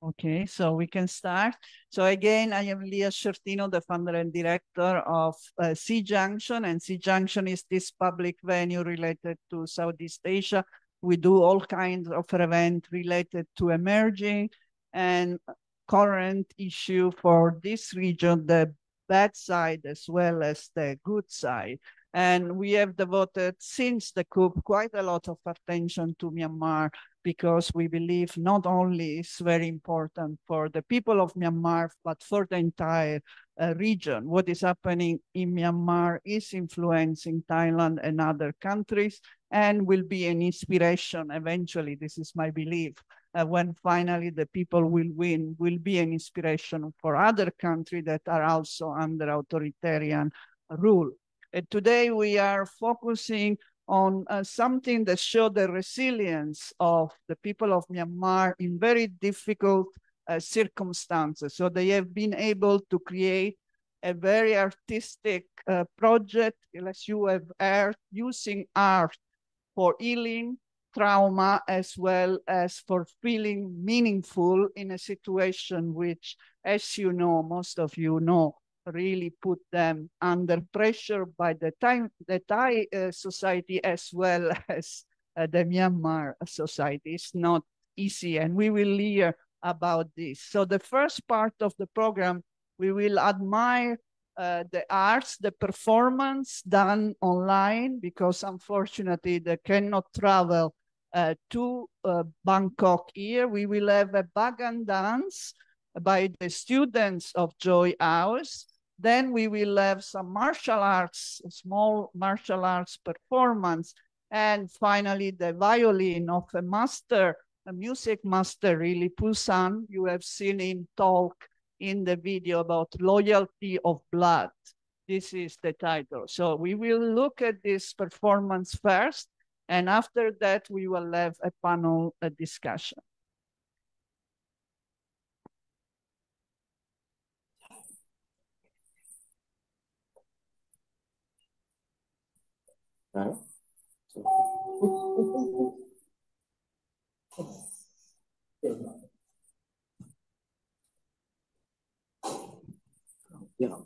Okay, so we can start. So again, I am Leah Sciortino, the founder and director of Junction, and Junction is this public venue related to Southeast Asia. We do all kinds of events related to emerging and current issue for this region, the bad side as well as the good side. And we have devoted, since the coup, quite a lot of attention to Myanmar, because we believe not only is very important for the people of Myanmar, but for the entire region. What is happening in Myanmar is influencing Thailand and other countries and will be an inspiration eventually, this is my belief, when finally the people will win, will be an inspiration for other countries that are also under authoritarian rule. Today we are focusing on something that showed the resilience of the people of Myanmar in very difficult circumstances. So they have been able to create a very artistic project, as you have heard, using art for healing trauma as well as for feeling meaningful in a situation which, as you know, most of you know, really put them under pressure by the Thai society as well as the Myanmar society. It's not easy, and we will hear about this. So the first part of the program, we will admire the arts, the performance done online, because unfortunately they cannot travel to Bangkok here. We will have a Bagan Dance by the students of Joy House. Then we will have some martial arts, small martial arts performance. And finally, the violin of a master, a music master, really, Pusan. You have seen him talk in the video about loyalty of blood. This is the title. So we will look at this performance first, and after that, we will have a panel discussion. Yeah.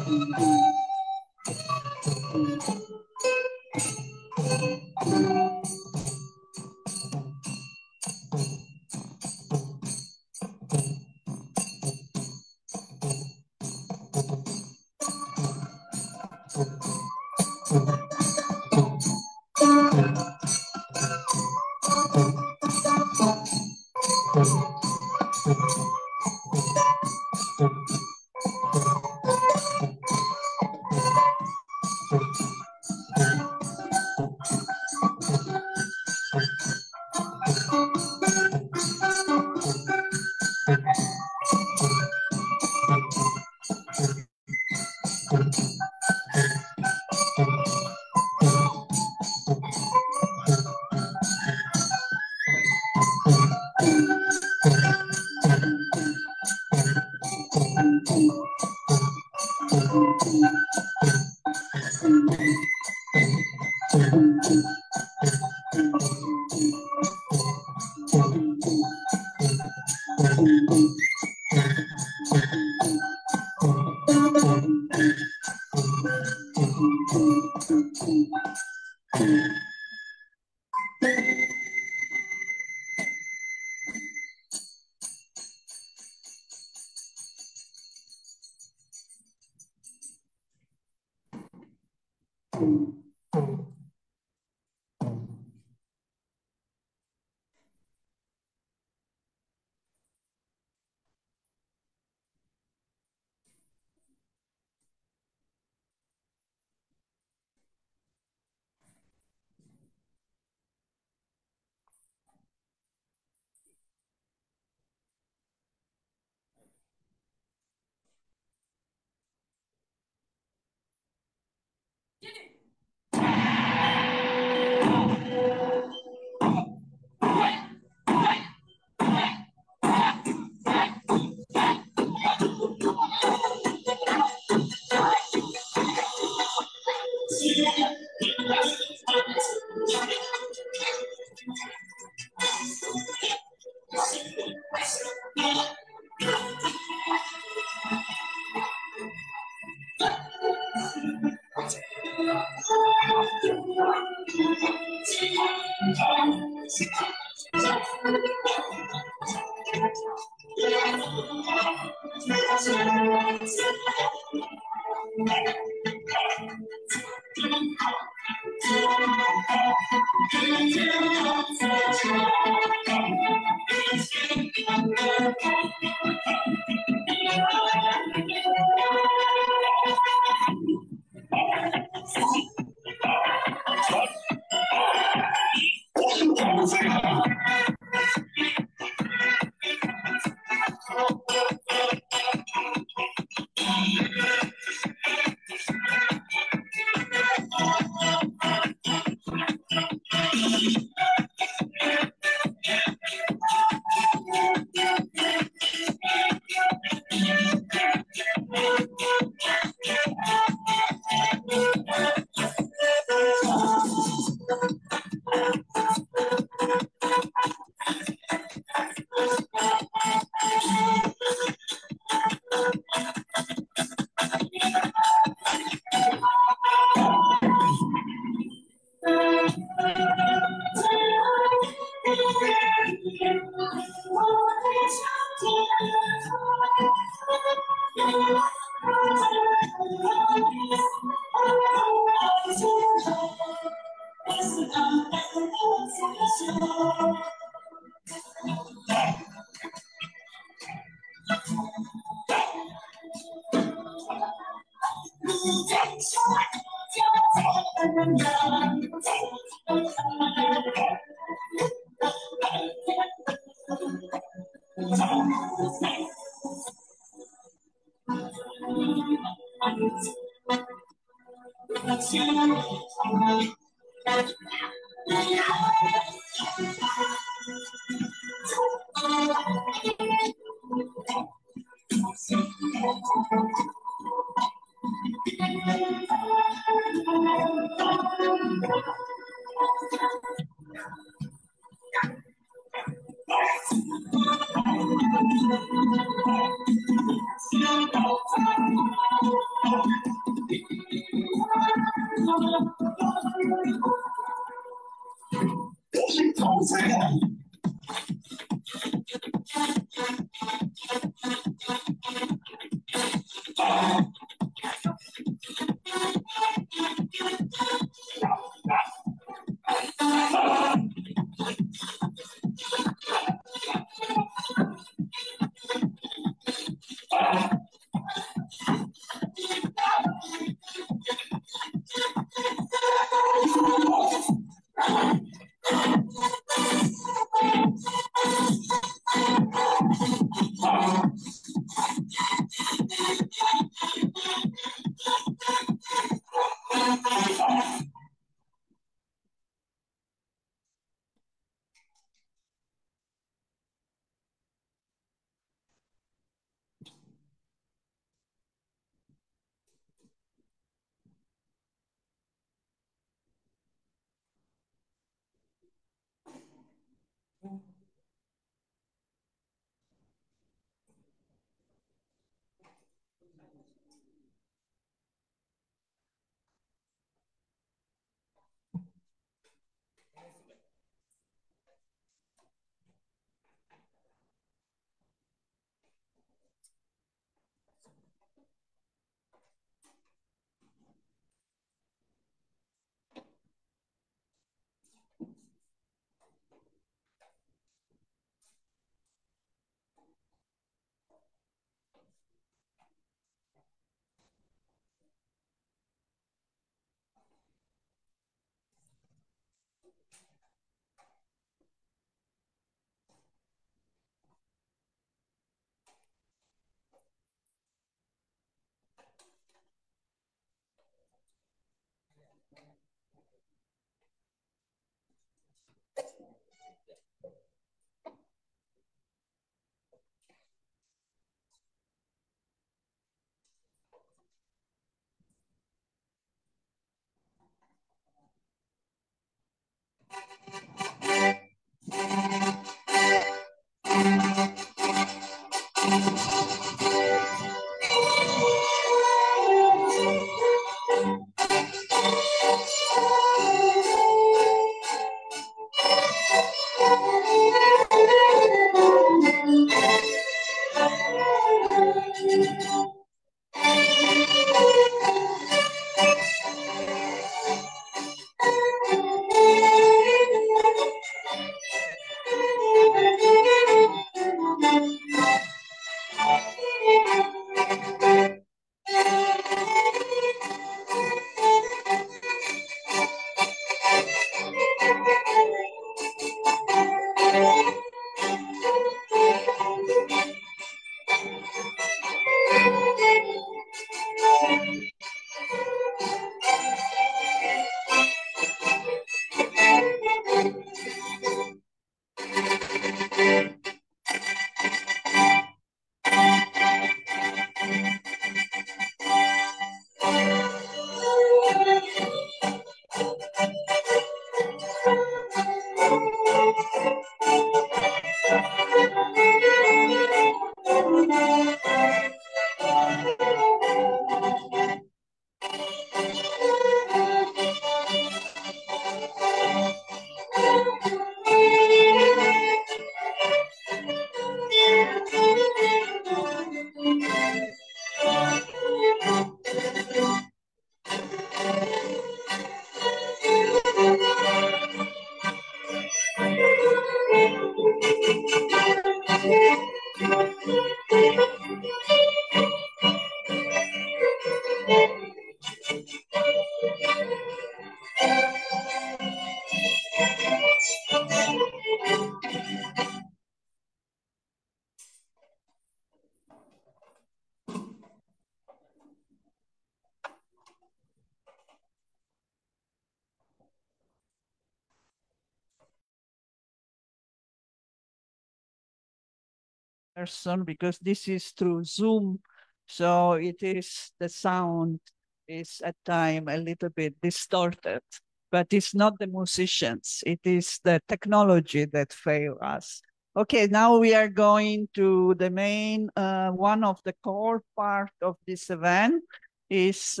person because this is through Zoom. So it is the sound is at time a little bit distorted, but it's not the musicians. It is the technology that fail us. Okay, now we are going to the main, one of the core part of this event is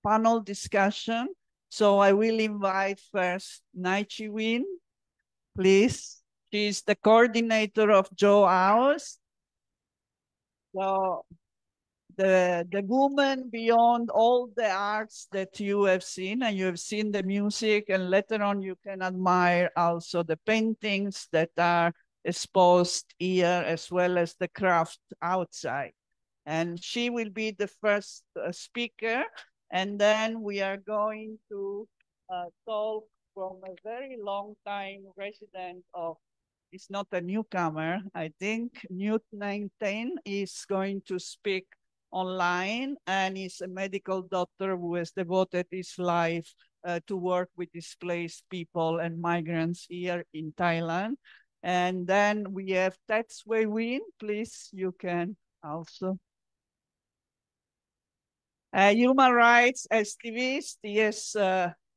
panel discussion. So I will invite first Nai Chi Win, please. She's the coordinator of Joe House. So the woman beyond all the arts that you have seen, and you have seen the music, and later on you can admire also the paintings that are exposed here, as well as the craft outside. And she will be the first speaker, and then we are going to talk from a very long time resident of, it's not a newcomer, I think. Nyunt Naing Thein is going to speak online, and is a medical doctor who has devoted his life to work with displaced people and migrants here in Thailand. And then we have Thet Win. Please, you can also. Human rights activist, he has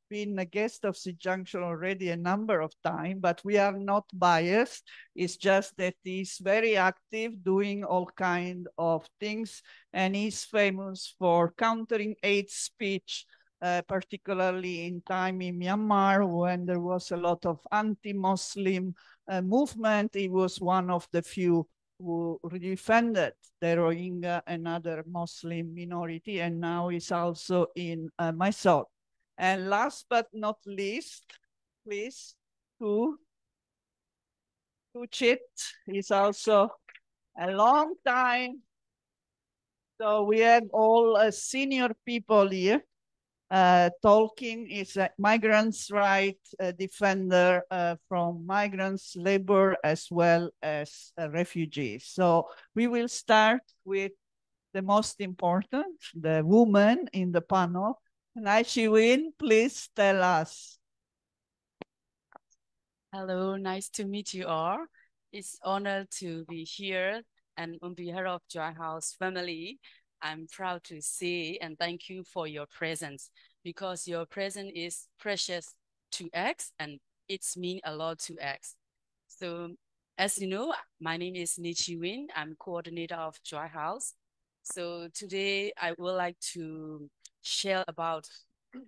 been a guest of the Junction already a number of times, but we are not biased. It's just that he's very active, doing all kind of things, and he's famous for countering hate speech, particularly in time in Myanmar when there was a lot of anti-Muslim movement. He was one of the few who defended the Rohingya and other Muslim minority, and now is also in Mae Sot. And last but not least, please, Phoe Chit is also a long time. So we have all senior people here. Tolkien is a migrants' rights defender from migrants, labor, as well as refugees. So we will start with the most important, the woman in the panel. Nai Chi Win, please tell us. Hello, nice to meet you all. It's honor to be here, and on behalf of Joy House family, I'm proud to see and thank you for your presence, because your presence is precious to X and it's mean a lot to X. So as you know, my name is Nichi Win. I'm coordinator of Joy House. So today I would like to share about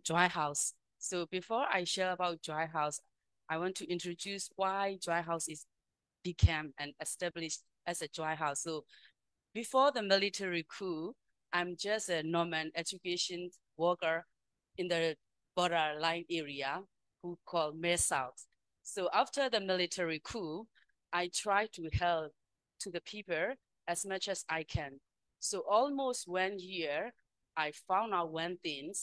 Joy House. So before I share about Joy House, I want to introduce why Joy House is became and established as a Joy House. So before the military coup, I'm just a normal education worker in the borderline area who called Mae Sot. So after the military coup, I try to help to the people as much as I can. So almost 1 year, I found out one thing.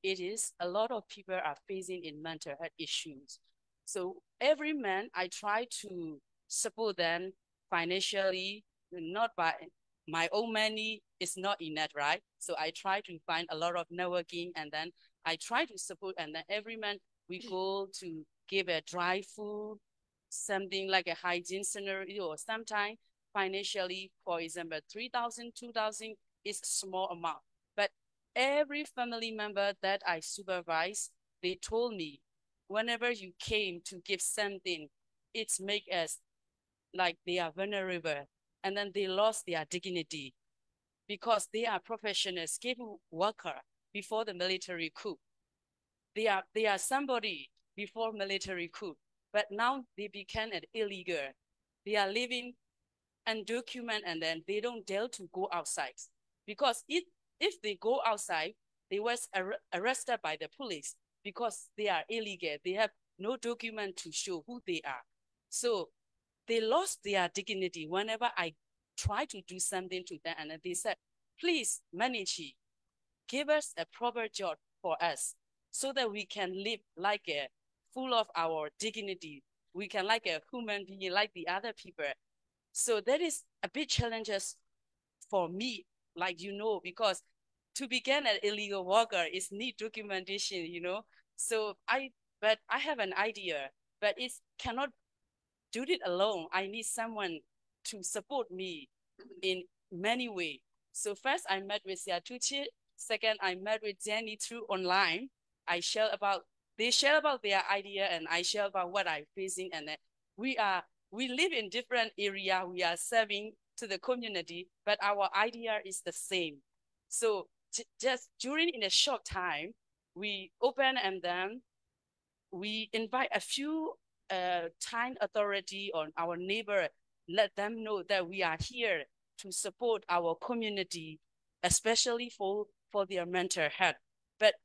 It is a lot of people are facing in mental health issues. So every month, I try to support them financially, not by my own money is not enough, right? So I try to find a lot of networking, and then I try to support, and then every month we go to give a dry food, something like a hygiene scenario, or sometimes financially, for example, 3,000, 2,000 is a small amount. But every family member that I supervise, they told me, whenever you came to give something, it's make us like they are vulnerable, and then they lost their dignity because they are professional skilled worker before the military coup. They are somebody before military coup, but now they became an illegal. They are living undocumented, and then they don't dare to go outside because if they go outside, they was arrested by the police because they are illegal. They have no document to show who they are. So they lost their dignity whenever I try to do something to them. And they said, please, Manichi, give us a proper job for us so that we can live like a full of our dignity. We can like a human being like the other people. So that is a big challenges for me, like, because to begin an illegal worker is need documentation. So but I have an idea, but it cannot do it alone. I need someone to support me in many ways. So first I met with Chit. Second, I met with Jenny through online. They share about their idea and I share about what I'm facing. And then we live in different area. We are serving to the community, but our idea is the same. So just during in a short time, we open and then we invite a few Thai authority or our neighbor, let them know that we are here to support our community, especially for their mental health. But,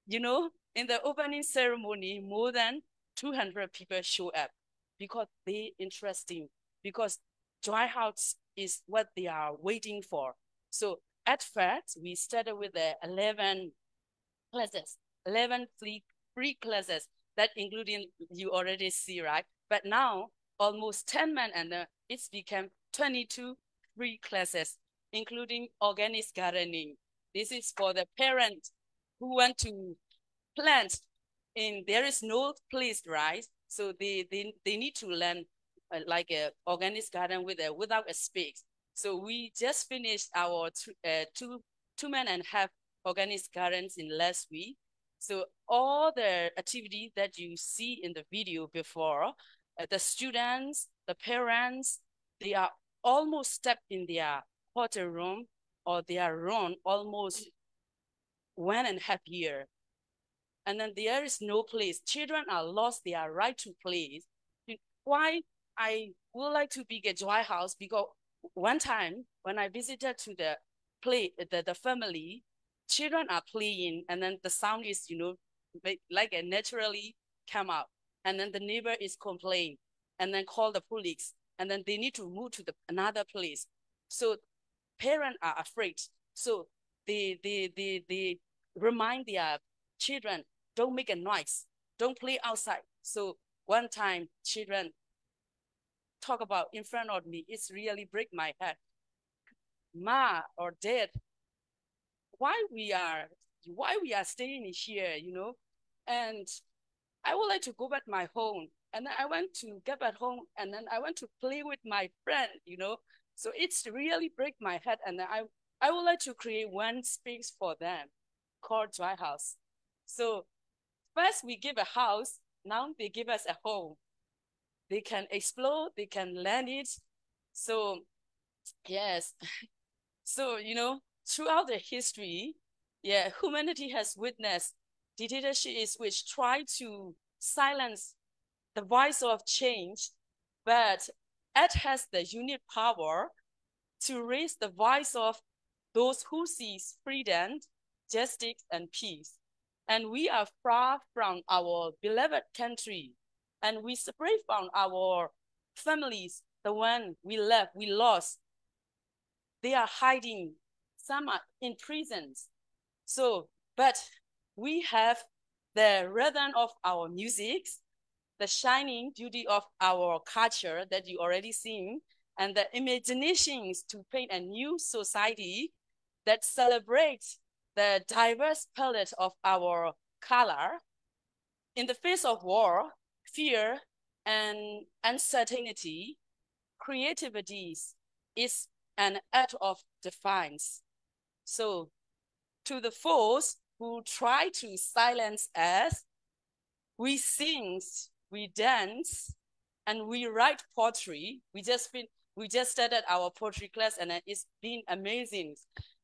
you know, in the opening ceremony, more than 200 people show up because they interesting, because Joy House is what they are waiting for. So at first, we started with the 11 classes, 11 free classes that including you already see, right? But now almost 10 men and it's become 22 free classes, including organic gardening. This is for the parents who want to plant in, there is no place, right? So they need to learn like a organic garden without a space. So we just finished our two men and half organic gardens in last week. So all the activity that you see in the video before, the students, the parents, they are almost stepped in their hotel room or their room almost 1.5 years. And then there is no place. Children are lost their right to play. Why I would like to be a Joy House? Because one time when I visited to the family, children are playing and then the sound is, like a naturally come out. And then the neighbor is complaining and then call the police. And then they need to move to another place. So parents are afraid. So they remind their children, don't make a noise, don't play outside. So one time children talk about in front of me, it's really break my heart. Ma or dad, why we are staying here, and I would like to go back my home. And then I went to get back home and then I went to play with my friend, So it's really break my heart. And then I would like to create one space for them called Joy House. So first we give a house, now they give us a home. They can explore, they can learn it. So yes. So, throughout the history, humanity has witnessed dictatorships which try to silence the voice of change, but it has the unique power to raise the voice of those who seek freedom, justice, and peace. And we are far from our beloved country, and we separate from our families, the one we love, we lost. They are hiding, some are in prisons. So, but we have the rhythm of our music, the shining beauty of our culture that you already seen, and the imaginations to paint a new society that celebrates the diverse palette of our color. In the face of war, fear, and uncertainty, creativity is an act of defiance. So to the foes who try to silence us, we sing, we dance, and we write poetry. We just started our poetry class and it's been amazing.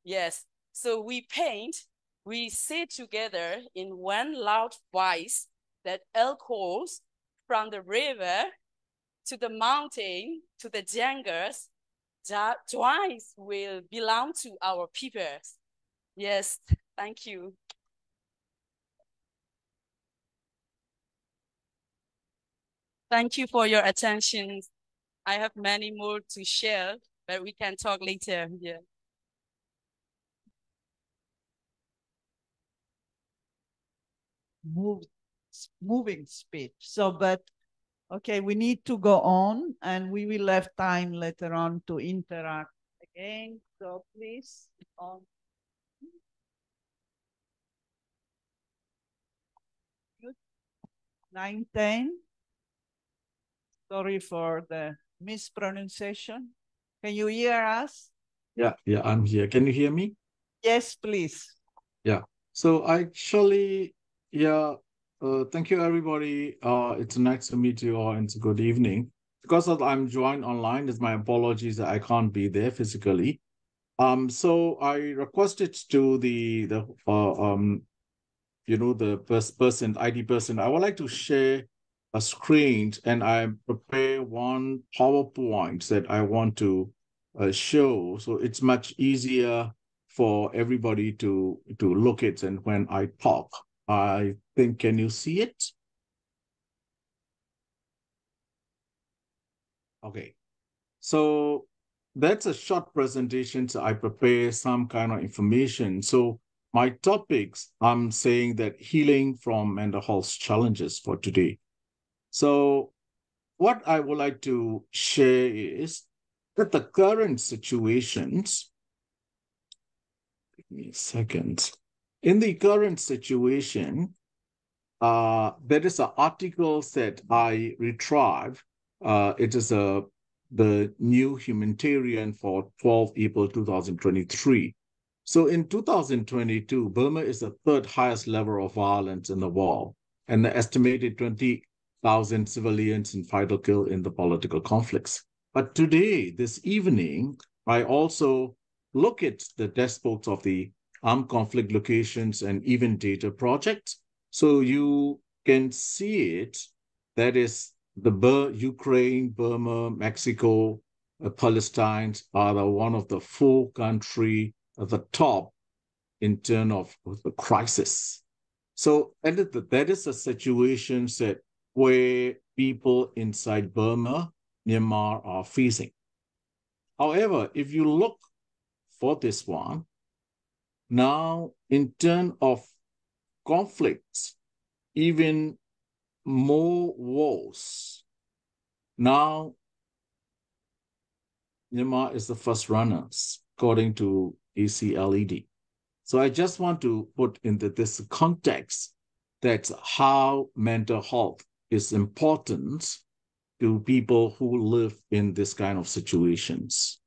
Yes. So we paint, we say together in one loud voice that echoes from the river to the mountain to the jungles. Joy will belong to our people. Yes, thank you. Thank you for your attention. I have many more to share, but we can talk later. Yeah. Moving speech. So, but okay, we need to go on and we will have time later on to interact again. So please, on. Nyunt Naing Thein. Sorry for the mispronunciation. Can you hear us? Yeah, I'm here. Can you hear me? Yes, please. Yeah. So actually, thank you everybody. It's nice to meet you all and it's a good evening. Because I'm joined online, it's my apologies that I can't be there physically. So I requested to the person, ID person, I would like to share a screen and I prepare one PowerPoint that I want to show. So it's much easier for everybody to look at and when I talk. I think, can you see it? Okay. So that's a short presentation. So I prepare some kind of information. So my topics, I'm saying that healing from mental health challenges for today. So what I would like to share is that the current situations, give me a second. In the current situation, there is an article that I retrieved. It is the new humanitarian for 12 April 2023. So in 2022, Burma is the third highest level of violence in the world, and the estimated 20,000 civilians in fatal kill in the political conflicts. But today, this evening, I also look at the dashboards of the armed conflict locations and even data projects. So you can see it. That is the Ukraine, Burma, Mexico, Palestine are one of the 4 countries at the top in terms of the crisis. So that is a situation that where people inside Burma, Myanmar are facing. However, if you look for this one, now in terms of conflicts, even more wars. Now, Myanmar is the first runners, according to ACLED. So I just want to put into this context that's how mental health is important to people who live in this kind of situations.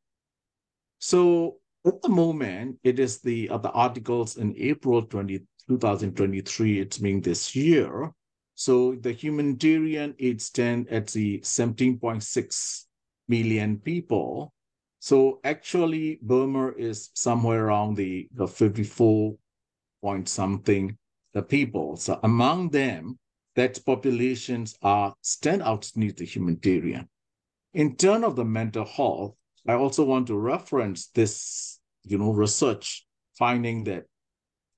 So at the moment, it is the articles in April 2023, it's being this year. So the humanitarian aid stand at the 17.6 million people. So actually, Burma is somewhere around the 54 point something the people. So among them, that populations are stand out need the humanitarian. In terms of the mental health, I also want to reference this, research finding that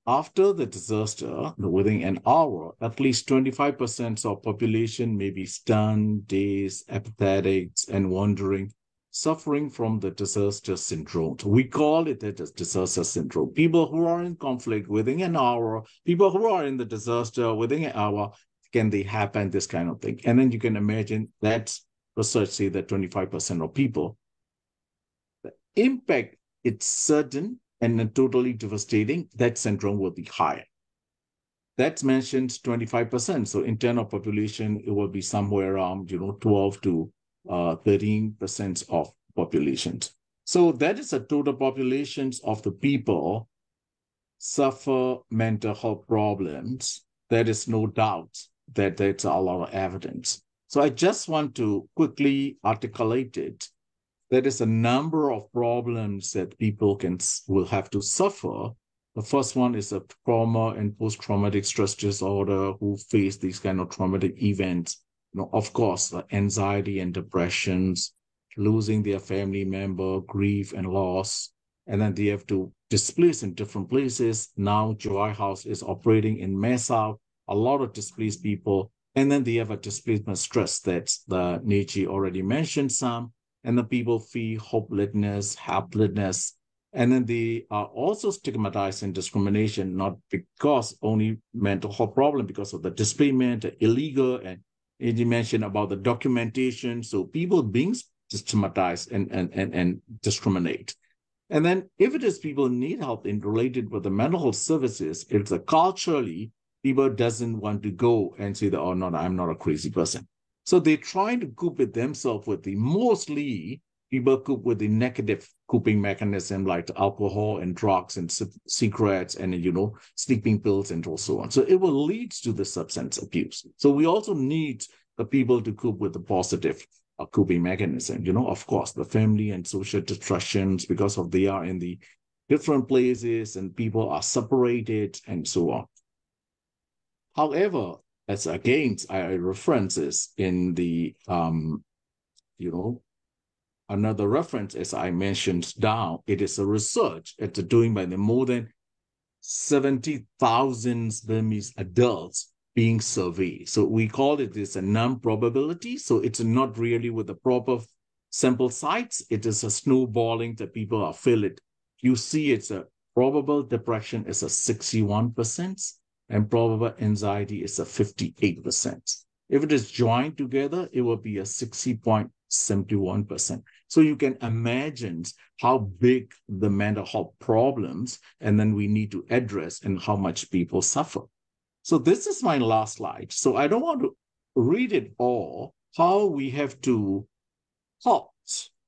after the disaster, within an hour, at least 25% of population may be stunned, dazed, apathetic, and wandering, suffering from the disaster syndrome. We call it the disaster syndrome. People who are in conflict within an hour, people who are in the disaster within an hour, can they happen, this kind of thing. And then you can imagine that research say that 25% of people. The impact, it's certain, and then totally devastating, that syndrome will be higher. That's mentioned 25%. So in terms of population, it will be somewhere around 12 to 13% of populations. So that is the total populations of the people suffer mental health problems. There is no doubt that there's a lot of evidence. So I just want to quickly articulate it. There is a number of problems that people will have to suffer. The first one is a trauma and post-traumatic stress disorder who face these kind of traumatic events. Of course, the anxiety and depressions, losing their family member, grief and loss, and then they have to displace in different places. Now, Joy House is operating in Mae Sot, a lot of displaced people, and then they have a displacement stress that the Nietzsche already mentioned some. And the people feel hopelessness, helplessness, and then they are also stigmatized in discrimination, not because only mental health problem, because of the displacement, illegal, and you mentioned about the documentation. So people being stigmatized and discriminate. And then if it is people need help in related with the mental health services, it's a culturally, people doesn't want to go and say that, oh, no, I'm not a crazy person. So they try to cope with themselves with the mostly people cope with the negative coping mechanism like alcohol and drugs and cigarettes and, sleeping pills and so on. So it will lead to the substance abuse. So we also need the people to cope with the positive coping mechanism. Of course, the family and social distractions, because of they are in the different places and people are separated and so on. However, as against I references in the another reference, as I mentioned down, it is a research it's doing by the more than 70,000 Burmese adults being surveyed. So we call it this a non-probability. So it's not really with the proper sample size. It is a snowballing that people are feeling. You see it's a probable depression is a 61% and probable anxiety is a 58%. If it is joined together, it will be a 60.71%. So you can imagine how big the mental health problems, and then we need to address and how much people suffer. So this is my last slide. So I don't want to read it all, how we have to halt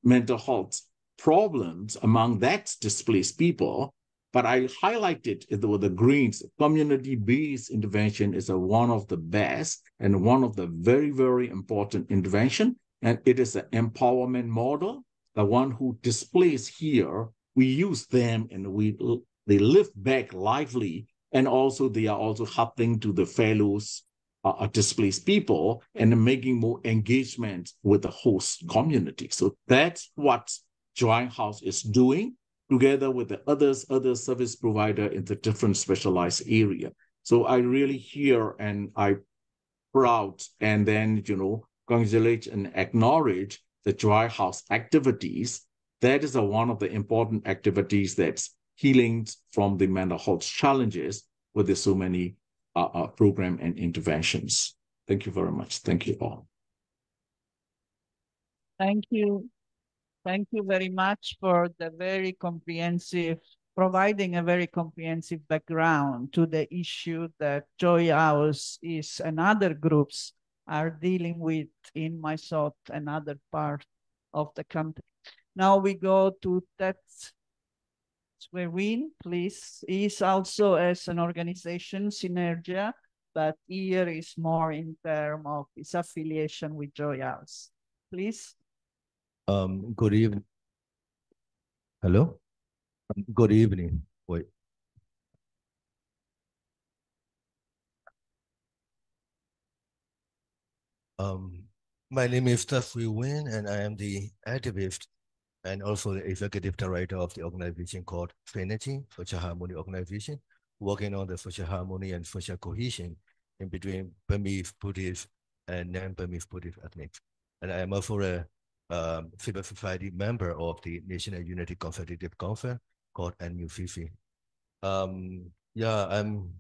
mental health problems among that displaced people. But I highlighted it with the greens. Community-based intervention is one of the best and one of the very, very important intervention. And it is an empowerment model. The one who displays here, we use them and they live back lively. And also they are also helping to the fellows displaced people and making more engagement with the host community. So that's what Joy House is doing, together with the other service provider in the different specialized area. So I really hear and I proud and then, congratulate and acknowledge the Joy House activities. That is one of the important activities that's healing from the mental health challenges with the so many program and interventions. Thank you very much. Thank you all. Thank you. Thank you very much for the very comprehensive, providing a very comprehensive background to the issue that Joy House is and other groups are dealing with in Mae Sot and other parts of the country. Now we go to Thet, please. He's also as an organization, Synergia, but here is more in terms of his affiliation with Joy House. Please. Good evening. Hello? Good evening. Wait. My name is Phoe, and I am the activist and also the executive director of the organization called Trinity, Social Harmony Organization, working on the social harmony and social cohesion in between Burmese Buddhist and non-Burmese Buddhist ethnics. And I am also a civil society member of the National Unity Consultative Council called NUCC. Yeah, I'm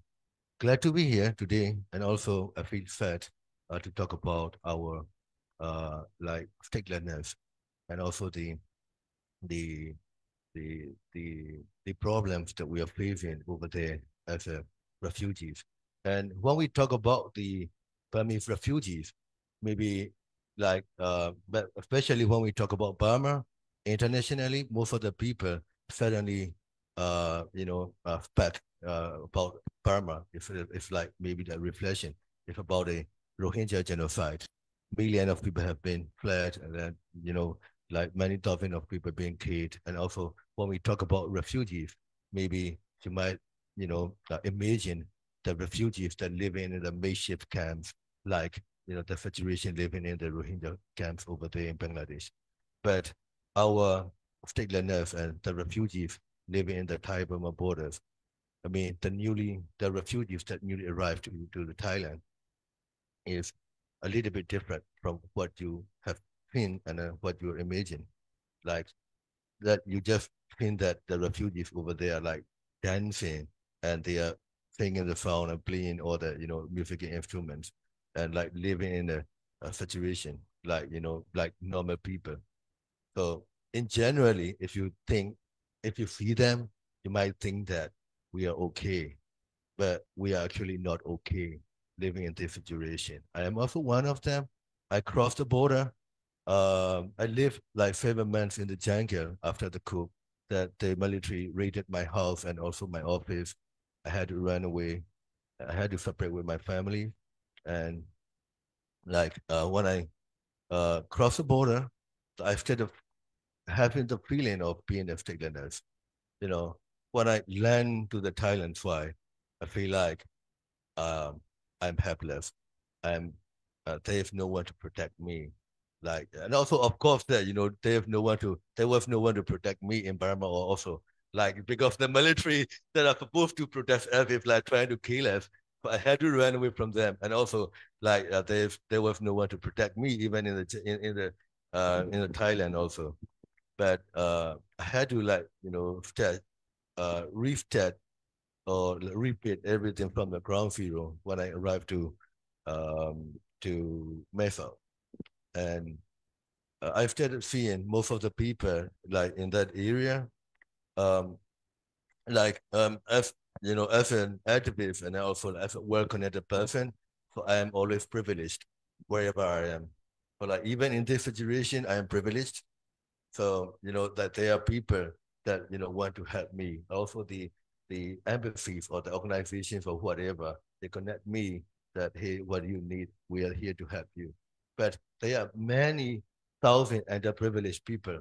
glad to be here today, and also I feel sad to talk about our statelessness and also the problems that we are facing over there as refugees. And when we talk about the Burmese refugees, maybe but especially when we talk about Burma, internationally, most of the people suddenly, spat about Burma. It's like maybe the reflection. It's about a Rohingya genocide. Millions of people have been fled, and then, like many thousands of people being killed. And also, when we talk about refugees, maybe you might, imagine the refugees that live in the makeshift camps, like the Federation living in the Rohingya camps over there in Bangladesh. But our statelessness and the refugees living in the Thai-Burma borders, I mean, the refugees that newly arrived to the Thailand is a little bit different from what you have seen and what you imagine. Like that, you just think that the refugees over there are like dancing and they are singing the song and playing all the music instruments and like living in a situation like like normal people. So in generally, if you see them, you might think that we are okay, but we are actually not okay living in this situation. I am also one of them. I crossed the border I lived like 7 months in the jungle after the coup that the military raided my house and also my office. I had to run away. I had to separate with my family. And like when I crossed the border, I started having the feeling of being a statelessness. You know, when I land to the Thailand flight, I feel like um, I'm helpless. I'm they have no one to protect me. Like, and also of course that there was no one to protect me in Burma or also like because the military that are supposed to protect us if like trying to kill us, but I had to run away from them. And also like there was no one to protect me even in the Thailand also. But I had to like restart or repeat everything from the ground zero when I arrived to Mae Sot. And I started seeing most of the people like in that area, um, as as an activist and also as a well-connected person. So I am always privileged wherever I am. But like even in this situation, I am privileged. So that there are people that want to help me. Also the embassies or the organizations or whatever, they connect me that hey, what do you need? We are here to help you. But there are many thousand underprivileged people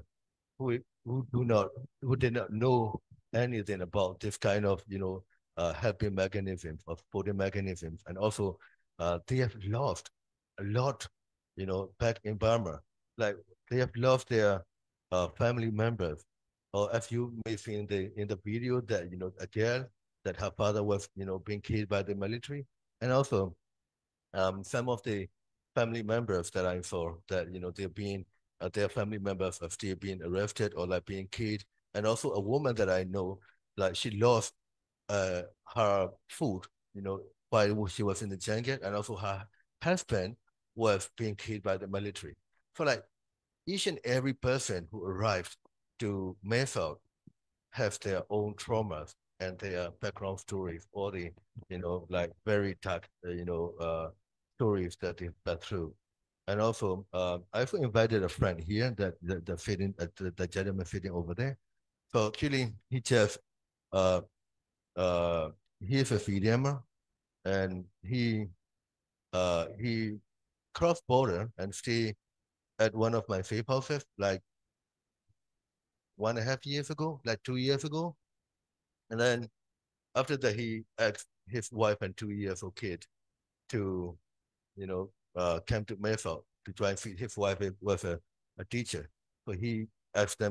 who who do not who did not know anything about this kind of helping mechanisms or supporting mechanisms, and also they have lost a lot, back in Burma. Like they have lost their family members, or as you may see in the video that a girl that her father was being killed by the military, and also some of the family members that I saw that they're being their family members are still being arrested or like being killed, and also a woman that I know like she lost her food, while she was in the jungle, and also her husband was being killed by the military. So like each and every person who arrived to Mae Sot have their own traumas and their background stories, or the, like very dark, stories that they've been through. And also, I also invited a friend here that the fitting, the gentleman sitting over there. So actually, uh, uh, he's a CDMer, and he crossed border and stay at one of my safe houses like 1.5 years ago, like 2 years ago. And then after that, he asked his wife and 2 years old kid to, come to Mae Sot to try and feed. His wife was a teacher. So he asked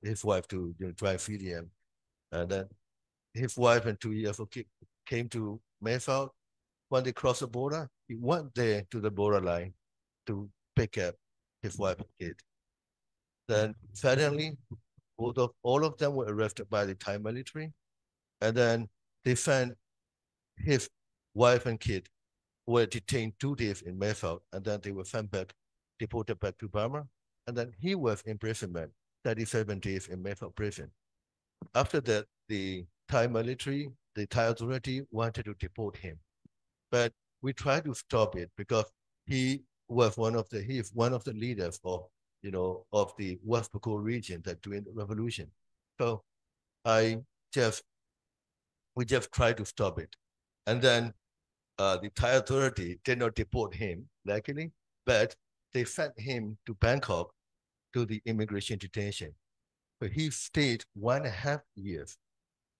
his wife to try and feed him. And then his wife and 2 years old kid came to Mae Sot. When they crossed the border, he went there to the borderline to pick up his wife and kid. Then suddenly, all of them were arrested by the Thai military. And then they found his wife and kid were detained 2 days in Mae Sot, and then they were sent back, deported back to Burma. And then he was imprisonment 37 days in Mae Sot prison. After that, the Thai military, the Thai authority wanted to deport him. But we tried to stop it because he is one of the leaders of the West Bengal region that during the revolution. So I just we just tried to stop it. And then the Thai authority did not deport him, luckily, but they sent him to Bangkok to the immigration detention. But he stayed 1.5 years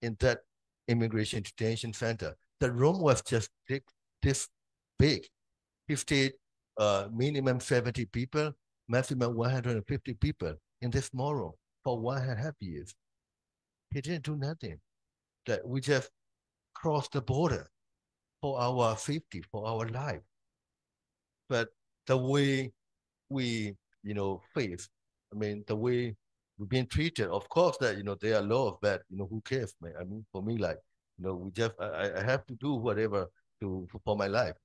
in that immigration detention center. The room was just this big. He stayed minimum 70 people, maximum 150 people in this small room for 1.5 years. He didn't do nothing. That we just crossed the border for our safety, for our life. But the way we, face, I mean, the way we're being treated, of course, that, there are laws that, who cares, man? I mean, for me, like, I have to do whatever for my life,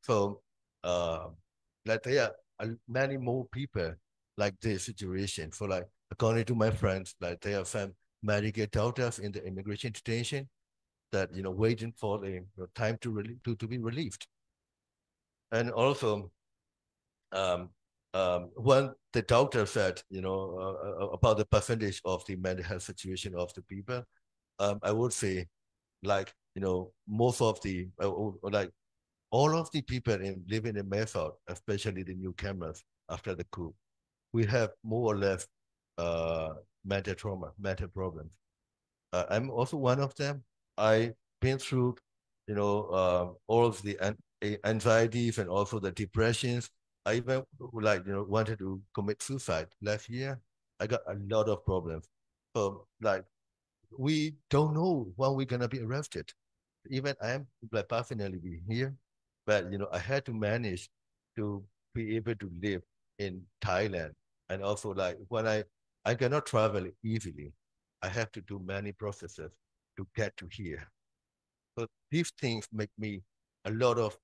So, uh, like, there are many more people like this situation. So, like, according to my friends, like, there are some medical doctors in the immigration detention that waiting for the time to be relieved. And also, when the doctor said, about the percentage of the mental health situation of the people, I would say, like, most of the, like, all of the people living in Mae Sot, especially the newcomers after the coup, we have more or less mental trauma, mental problems. I'm also one of them. I've been through, all of the anxieties and also the depressions. I even wanted to commit suicide last year. I got a lot of problems. So like we don't know when we're gonna be arrested. Even I am like personally be here, but I had to manage to be able to live in Thailand. And also like when I cannot travel easily, I have to do many processes to get to here. So these things make me a lot of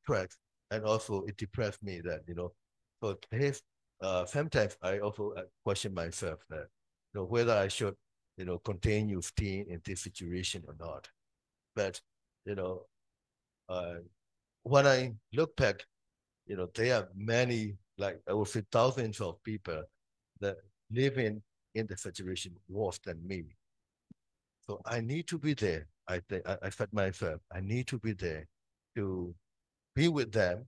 stress, and also it depressed me that so there's sometimes I also question myself that whether I should continue staying in this situation or not. But you know uh, when I look back, there are many, like I would say thousands of people that live in the situation worse than me. So I need to be there. I think I said myself, I need to be there to be with them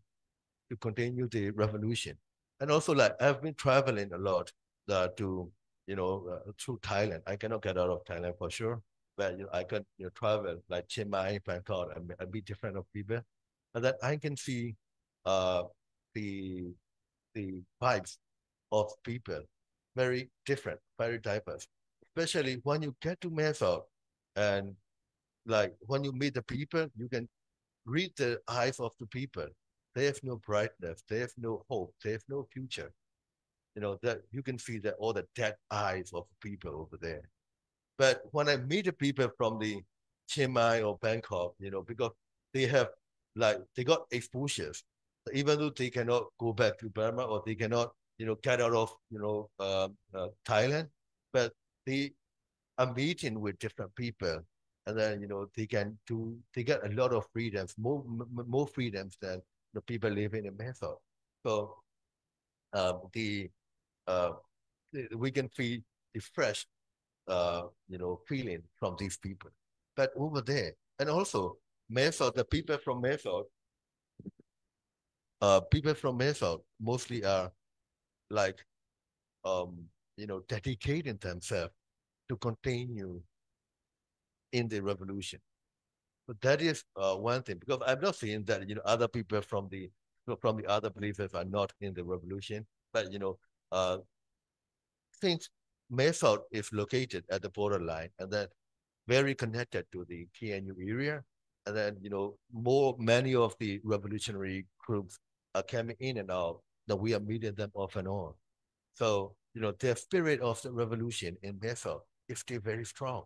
to continue the revolution. And also, like I've been traveling a lot to through Thailand. I cannot get out of Thailand for sure, but I can travel like Chiang Mai, Bangkok, and meet different of people, and that I can see uh, the the vibes of people very different, very diverse. Especially when you get to Mae Sot, and like when you meet the people, you can read the eyes of the people. They have no brightness. They have no hope. They have no future. That you can see that all the dead eyes of people over there. But when I meet the people from the Chiang Mai or Bangkok, because they have they got exposures, even though they cannot go back to Burma or they cannot, get out of, Thailand, but they are meeting with different people, and then they get a lot of freedoms, more freedoms than the people living in Mae Sot. So the uh, we can feel the fresh feeling from these people. But over there, and also Mae Sot, the people from Mae Sot mostly are like dedicating themselves to continue in the revolution. But that is one thing, because I'm not saying that other people from the other believers are not in the revolution, but uh, since Mae Sot is located at the borderline and then very connected to the KNU area, and then many of the revolutionary groups are coming in and out, that we are meeting them off and on. So the spirit of the revolution in Mae Sot is still very strong,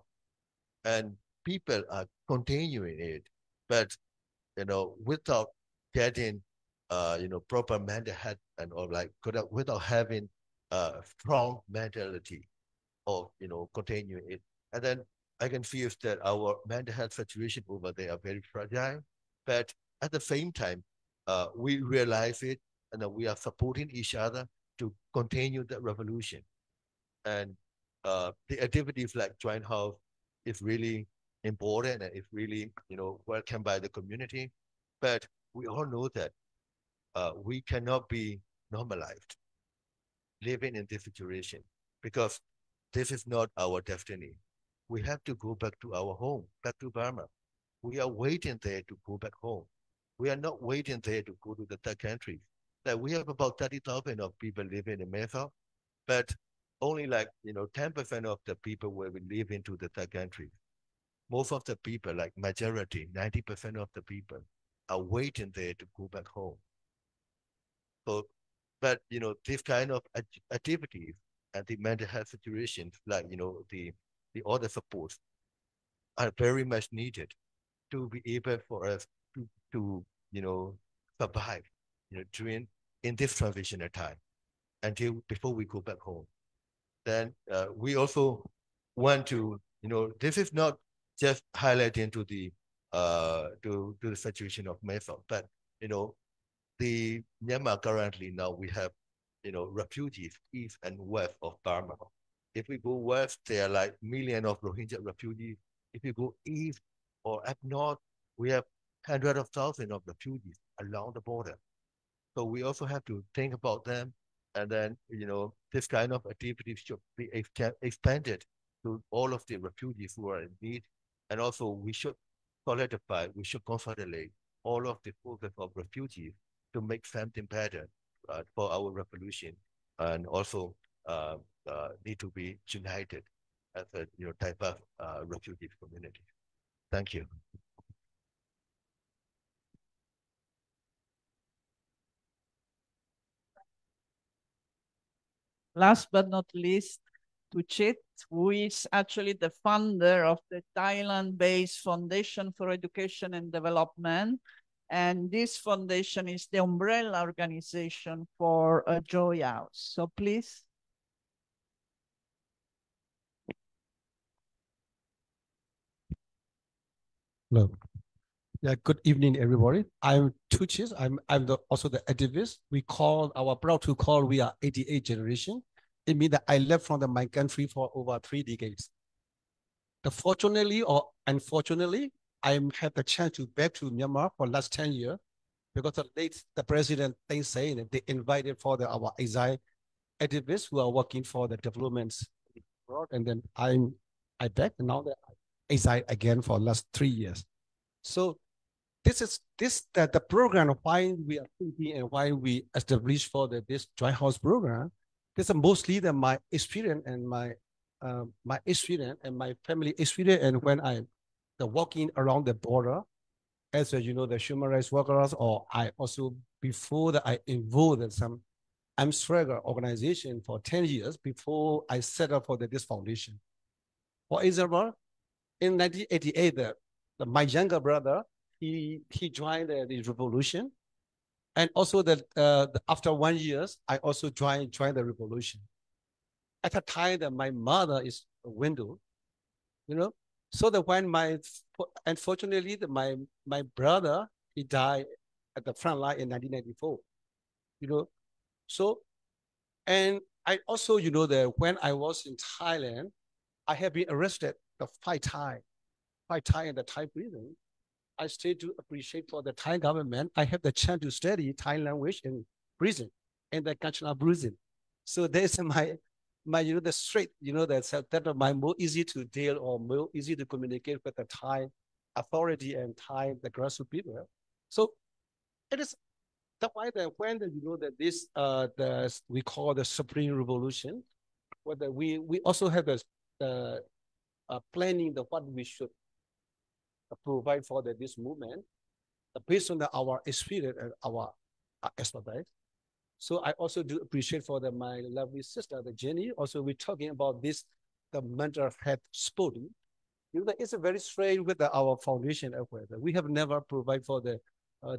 and people are continuing it, but without getting proper mental health, and or like without having strong mentality of continuing it. And then I can feel that our mental health situation over there are very fragile, but at the same time we realize it, and we are supporting each other to continue the revolution. And the activities like joint house is really important, and it's really welcomed by the community. But we all know that we cannot be normalized living in this situation, because this is not our destiny. We have to go back to our home, back to Burma. We are waiting there to go back home. We are not waiting there to go to the third country. That we have about 30,000 of people living in Mae Sot, but only like 10% of the people will be live into the third country. Most of the people, like majority, 90% of the people, are waiting there to go back home. So, but this kind of activities and the mental health situations, like the other supports, are very much needed to be able for us to survive during in this transitional time until before we go back home. Then we also want to, this is not just highlighting to the situation of Mae Sot, but the Myanmar currently now we have, refugees east and west of Burma. If we go west, there are like millions of Rohingya refugees. If you go east or up north, we have hundreds of thousands of refugees along the border. So we also have to think about them. And then, this kind of activity should be expanded to all of the refugees who are in need. And also we should we should consolidate all of the forces of refugees to make something better for our revolution. And also need to be united as a type of refugee community. Thank you. Last but not least, to Chit, who is actually the founder of the Thailand-based Foundation for Education and Development. And this foundation is the umbrella organization for a Joy House. So please. Hello. Yeah, good evening, everybody. I'm Htoo Chit. I'm also the activist. We are proud to call we are 88 generation. It means that I left from my country for over 3 decades. Fortunately or unfortunately, I had the chance to back to Myanmar for last 10 years because the president they say that they invited for our exile activists who are working for the developments abroad, and then I back, and now that I exile again for last 3 years. So this is the program of why we are thinking and why we established for this Joy House program. This is mostly my experience and my experience and my family experience, and when walking around the border as the human rights workers, or I also before that I involved in some struggle organization for 10 years before I set up for this foundation. For example, in 1988, my younger brother, he joined the revolution. And also after 1 year, I also joined the revolution. At the time that my mother is a widow, so that when unfortunately my brother, he died at the front line in 1994, so, and I also, that when I was in Thailand, I have been arrested the 5 times in the Thai prison. I still do appreciate for the Thai government. I have the chance to study Thai language in prison, in the Kachana prison. So there's my the straight, that my more easy to deal or more easy to communicate with the Thai authority and the grassroots people. So it is that's why that when that this we call the Supreme Revolution, whether we also have the planning what we should provide for this movement based on our experience and our expertise. So I also do appreciate for my lovely sister, the Jenny. Also, we're talking about the mental health sporting. It's a very strange with our foundation effort. We have never provided for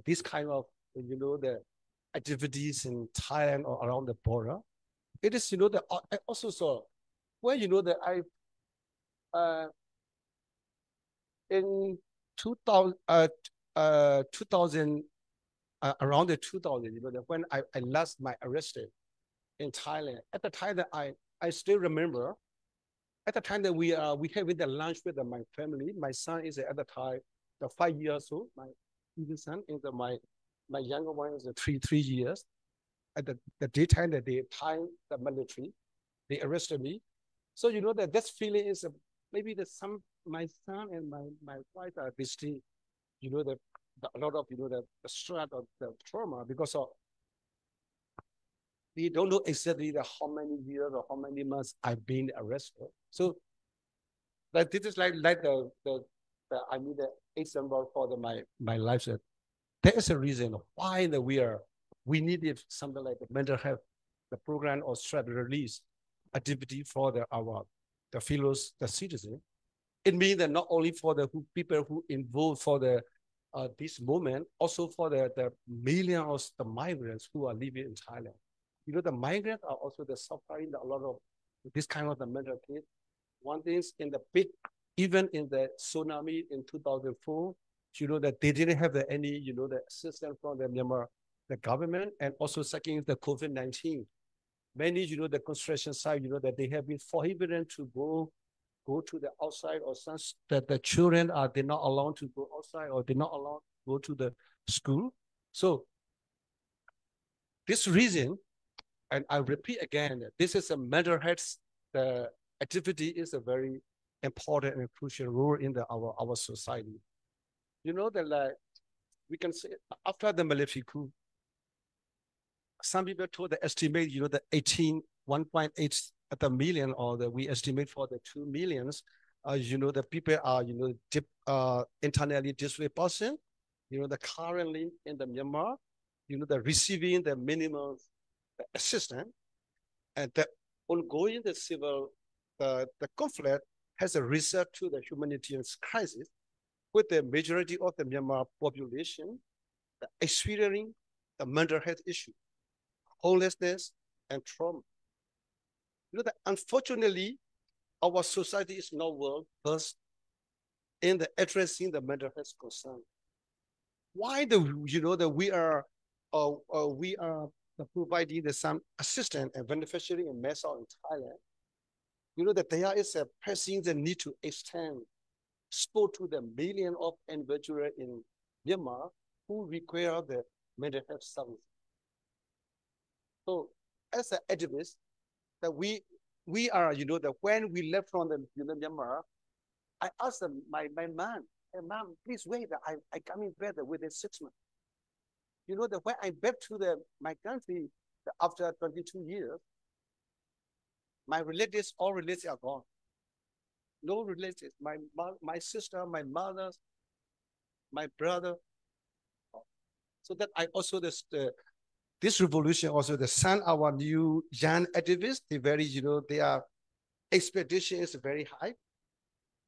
this kind of the activities in Thailand or around the border. It is that I also saw where that I in 2000 around the 2000, when I last my arrested in Thailand. At the time that I still remember, at the time that we having the lunch with my family. My son is at the time 5 years old. My son is my younger one is 3 years. At the daytime that they time the military, they arrested me. So that this feeling is maybe my son and my wife are basically, a lot of the stress of the trauma because of we don't know exactly how many years or how many months I've been arrested. So like this is like the I need the example for my life. That there is a reason why that we needed something like the mental health, the program or stress release activity for the fellows, the citizens. It means that not only for the people who involved for this movement, also for the millions of the migrants who are living in Thailand. The migrants are also suffering a lot of this kind of the mental case. One thing is even in the tsunami in 2004, that they didn't have any, the assistance from the Myanmar, the government, and also second is the COVID-19. Many, the construction site, that they have been forbidden to go to the outside, or some that the children they're not allowed to go outside, or they're not allowed to go to the school. So this reason, and I repeat again, this is a mental health. The activity is a very important and crucial role in our society. That like we can say after the military coup, some people told the estimate, the 1.8 million, or that we estimate for the 2 millions, the people are, internally displaced person, the currently in the Myanmar, the receiving the minimum assistance, and the ongoing the civil, the conflict has a result to the humanitarian crisis, with the majority of the Myanmar population experiencing the mental health issue, homelessness, and trauma. That unfortunately, our society is not well versed in the addressing the mental health concern. Why that we are providing the some assistance and beneficiary in Mae Sot in Thailand. That there is a pressing the need to extend support to the million of individuals in Myanmar who require the mental health service. So as an activist, that we are, that when we left from the Myanmar, I asked them, my man, hey, mom, please wait, I coming back within 6 months. That when I back to my country after 22 years, my relatives, all relatives are gone. No relatives, my sister, my mother, my brother. So that I also, this revolution also, the son, our new young activists, they very, their expectation is very high.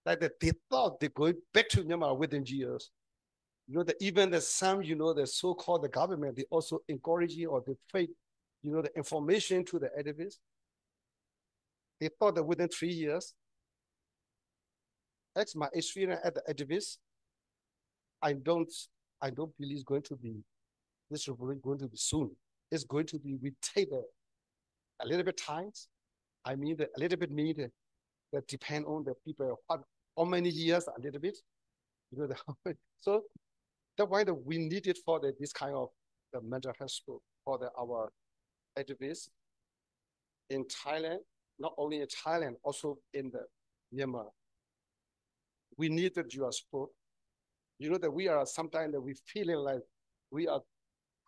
Like that they thought they're going back to Myanmar within years. That even the some, the so-called the government, they also encouraging or they feed, the information to the activists. They thought that within 3 years, that's my experience at the activists. I don't believe it's going to be, this revolution going to be soon. It's going to be, we take a little bit time. I mean, a little bit need that depend on the people, how many years, a little bit. So that's why we need it for this kind of the mental health support for our activists in Thailand, not only in Thailand, also in the Myanmar. We need the dual support. That we are sometimes that we feeling like we are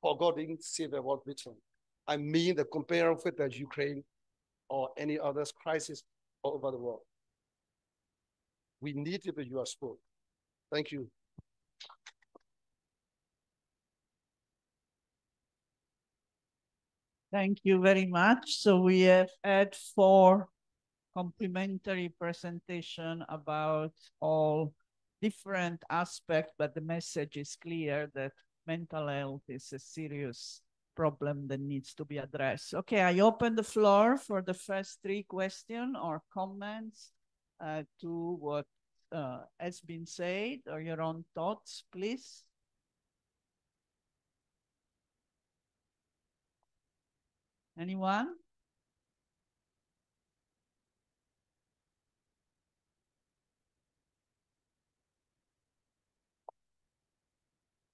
forgetting civil war victims. I mean, the compare with the Ukraine or any other crisis all over the world. We need the U.S. support. Thank you. Thank you very much. So we have had 4 complimentary presentations about all different aspects, but the message is clear that mental health is a serious problem that needs to be addressed. Okay, I open the floor for the first 3 questions or comments to what has been said, or your own thoughts, please. Anyone?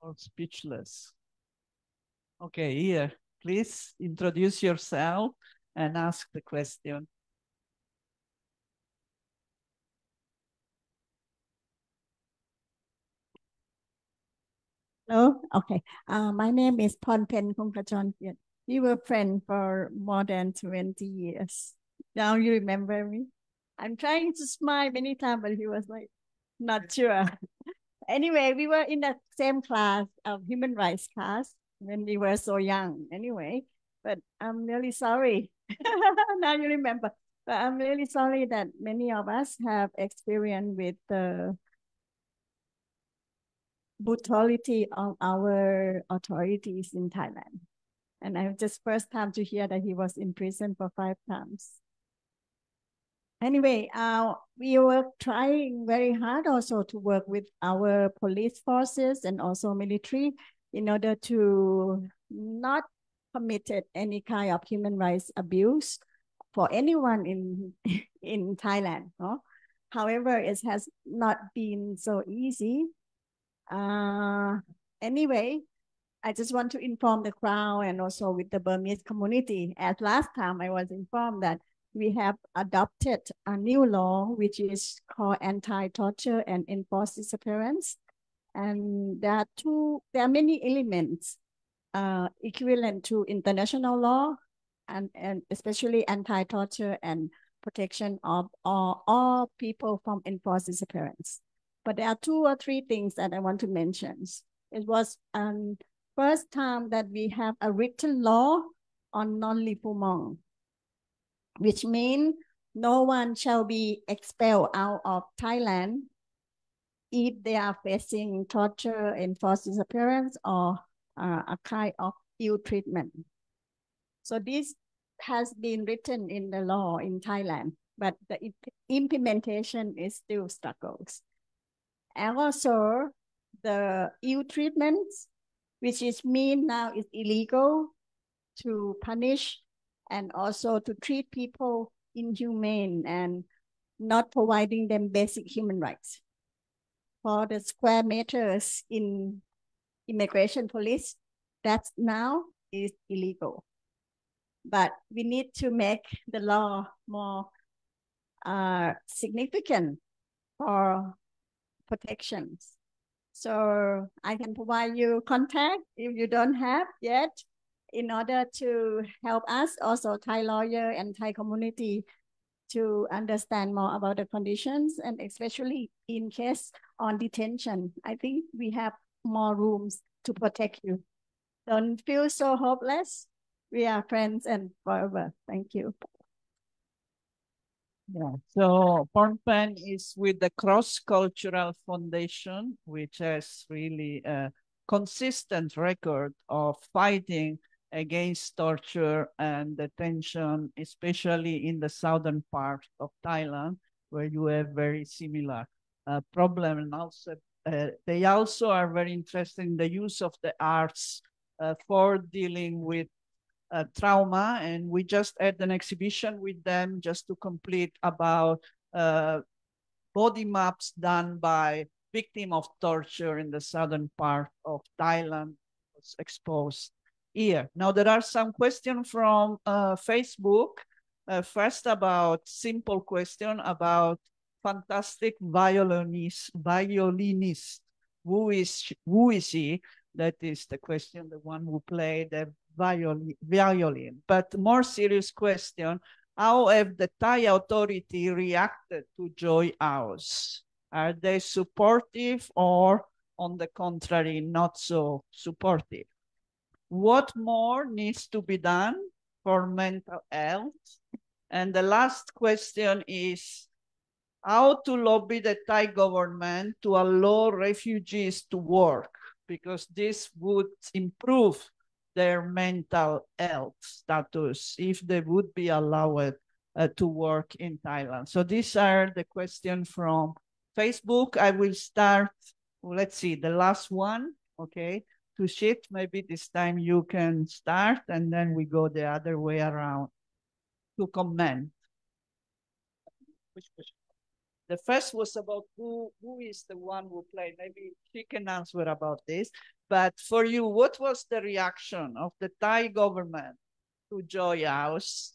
Or speechless? Okay, here, please introduce yourself and ask the question. Hello, okay. My name is Ponpen Kongkachon. We were friends for more than 20 years. Now you remember me? I'm trying to smile many times, but he was like, not sure. Anyway, we were in the same class of human rights class when we were so young anyway, but I'm really sorry. Now you remember. But I'm really sorry that many of us have experience with the brutality of our authorities in Thailand. And I just first time to hear that he was in prison for 5 times. Anyway, we were trying very hard also to work with our police forces and also military in order to not committed any kind of human rights abuse for anyone in Thailand. No? However, it has not been so easy. Anyway, I just want to inform the crowd and also with the Burmese community. As last time I was informed that we have adopted a new law, which is called anti-torture and enforced disappearance. And there are many elements equivalent to international law and especially anti-torture and protection of all people from enforced disappearance. But there are 2 or 3 things that I want to mention. It was first time that we have a written law on non-refoulement, which means no one shall be expelled out of Thailand if they are facing torture, enforced disappearance, or a kind of ill treatment. So this has been written in the law in Thailand, but the implementation is still struggles. And also the ill treatments, which is mean now is illegal to punish and also to treat people inhumane and not providing them basic human rights. For the square meters in immigration police, that now is illegal. But we need to make the law more significant for protections. So I can provide you contact if you don't have yet in order to help us, also Thai lawyer and Thai community, to understand more about the conditions, and especially in case on detention. I think we have more rooms to protect you. Don't feel so hopeless. We are friends and forever. Thank you. Yeah, so Phnom Penh is with the Cross Cultural Foundation, which has really a consistent record of fighting against torture and detention, especially in the southern part of Thailand, where you have very similar problem. And also, they also are very interested in the use of the arts for dealing with trauma, and we just had an exhibition with them just to complete about body maps done by victim of torture in the southern part of Thailand was exposed here. Now there are some questions from Facebook. First about simple question about fantastic violinist. Who is he? That is the question, the one who played the violin. But more serious question, how have the Thai authority reacted to Joy House? Are they supportive or on the contrary, not so supportive? What more needs to be done for mental health? And the last question is, how to lobby the Thai government to allow refugees to work, because this would improve their mental health status if they would be allowed to work in Thailand. So these are the questions from Facebook. I will start, let's see, the last one, okay? To Chit, maybe this time you can start and then we go the other way around to comment. Which question? The first was about who is the one who played. Maybe she can answer about this. But for you, what was the reaction of the Thai government to Joy House?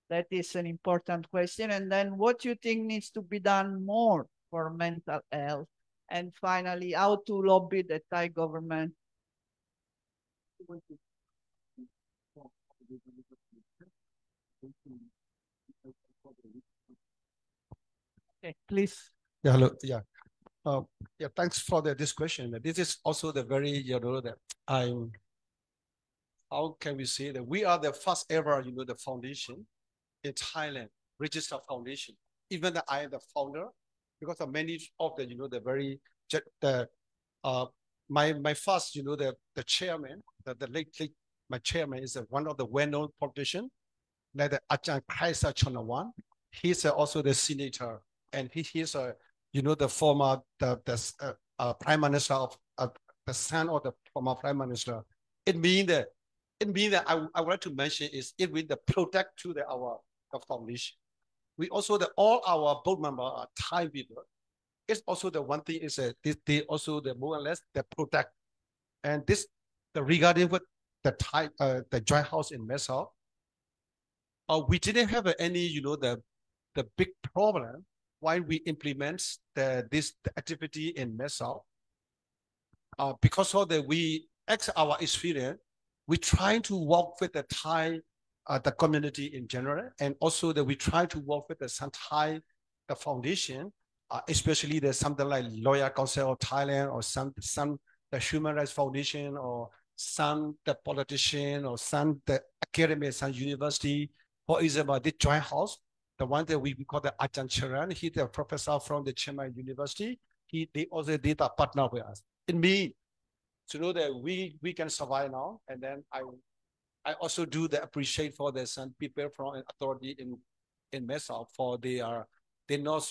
That is an important question. And then what you think needs to be done more for mental health? And finally, how to lobby the Thai government? Okay, please. Yeah, hello. Yeah. Yeah, thanks for this question. This is also the very, that how can we say that we are the first ever, the foundation in Thailand, registered foundation. Even that I am the founder, because of many of the, the very, my first, the chairman, the late, my chairman is one of the well-known politicians, like the Ajahn Kaisa Chanawan. He's also the senator, and he's the former prime minister of the son of the former prime minister. It means that I would like to mention is it means the protect to our foundation. We also all our board members are Thai people. It's also the one thing is they also the more or less the protect, and this the regarding with the Thai the joint house in Mae Sot. We didn't have any the big problem why we implement this activity in Mae Sot. Because of that we our experience, we try to work with the Thai the community in general, and also that we try to work with some Thai the foundation, especially there's something like Lawyer Council of Thailand, or some the Human Rights Foundation, or some the politician, or some the academy, some university. For example, the joint house, the one that we call the Ajahn Charan, he's the professor from the Chiang Mai University. They also did a partner with us. In me, to know that we can survive now, and then I also do the appreciate for the some people from an authority in Mae Sot for they not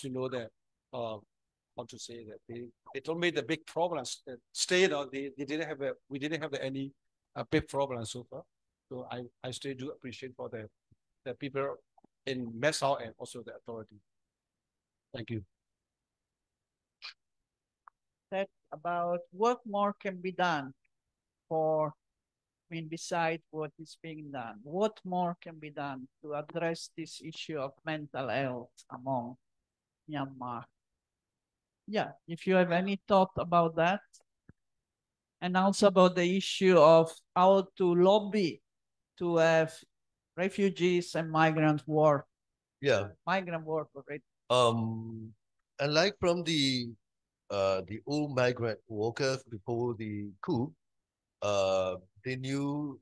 that how to say that they told me the big problems stayed on they didn't have we didn't have any big problems so far. So I still do appreciate for the people in Mae Sot and also the authority. Thank you. That about what more can be done for, besides what is being done, what more can be done to address this issue of mental health among Myanmar? Yeah, if you have any thought about that. And also about the issue of how to lobby to have refugees and migrant work. Yeah. Migrant work already. Unlike from the old migrant workers before the coup, the new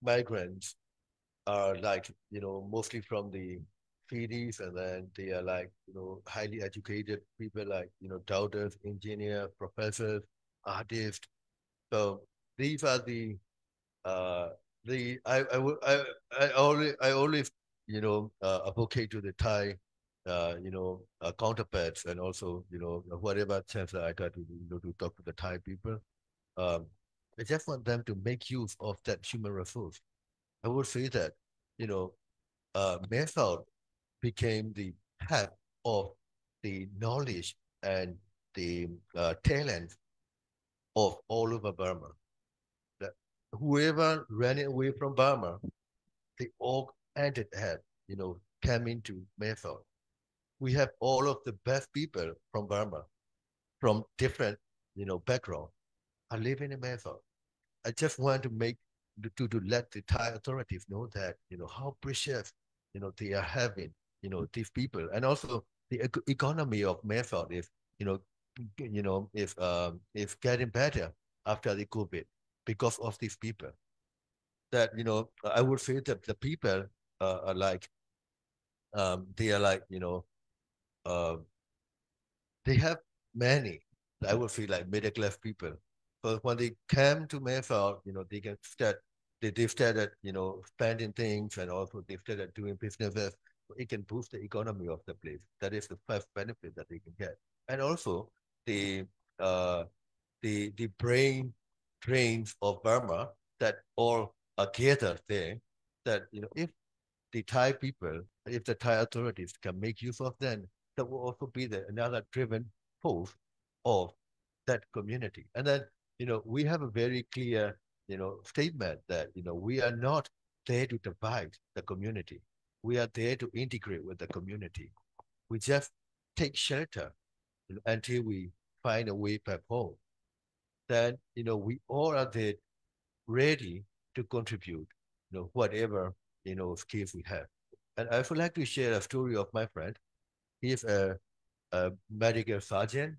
migrants are like, mostly from the Fidis, and then they are like, highly educated people like, doctors, engineers, professors, artists. So these are I always advocate to the Thai counterparts, and also whatever chance that I try to to talk to the Thai people. I just want them to make use of that human resource. I would say that Mae Sot became the hub of the knowledge and the talent of all over Burma. That whoever ran away from Burma, they all ended at, came into Mae Sot. We have all of the best people from Burma, from different, background, are living in Mae Sot. I just want to let the Thai authorities know that, how precious, they are having, these people, and also the economy of Mae Sot is, if getting better after the COVID because of these people. That I would say that the people are like, they are like, they have many. I would feel like middle class people. But when they came to Mae Sot, they can start. They started, spending things, and also they started doing businesses. It can boost the economy of the place. That is the first benefit that they can get. And also the brain drains of Burma that all are gathered there. That if the Thai people, if the Thai authorities can make use of them, that will also be another driven force of that community. And then we have a very clear statement that we are not there to divide the community. We are there to integrate with the community. We just take shelter until we find a way back home. Then we all are there ready to contribute whatever skills we have. And I would like to share a story of my friend. He's a medical sergeant,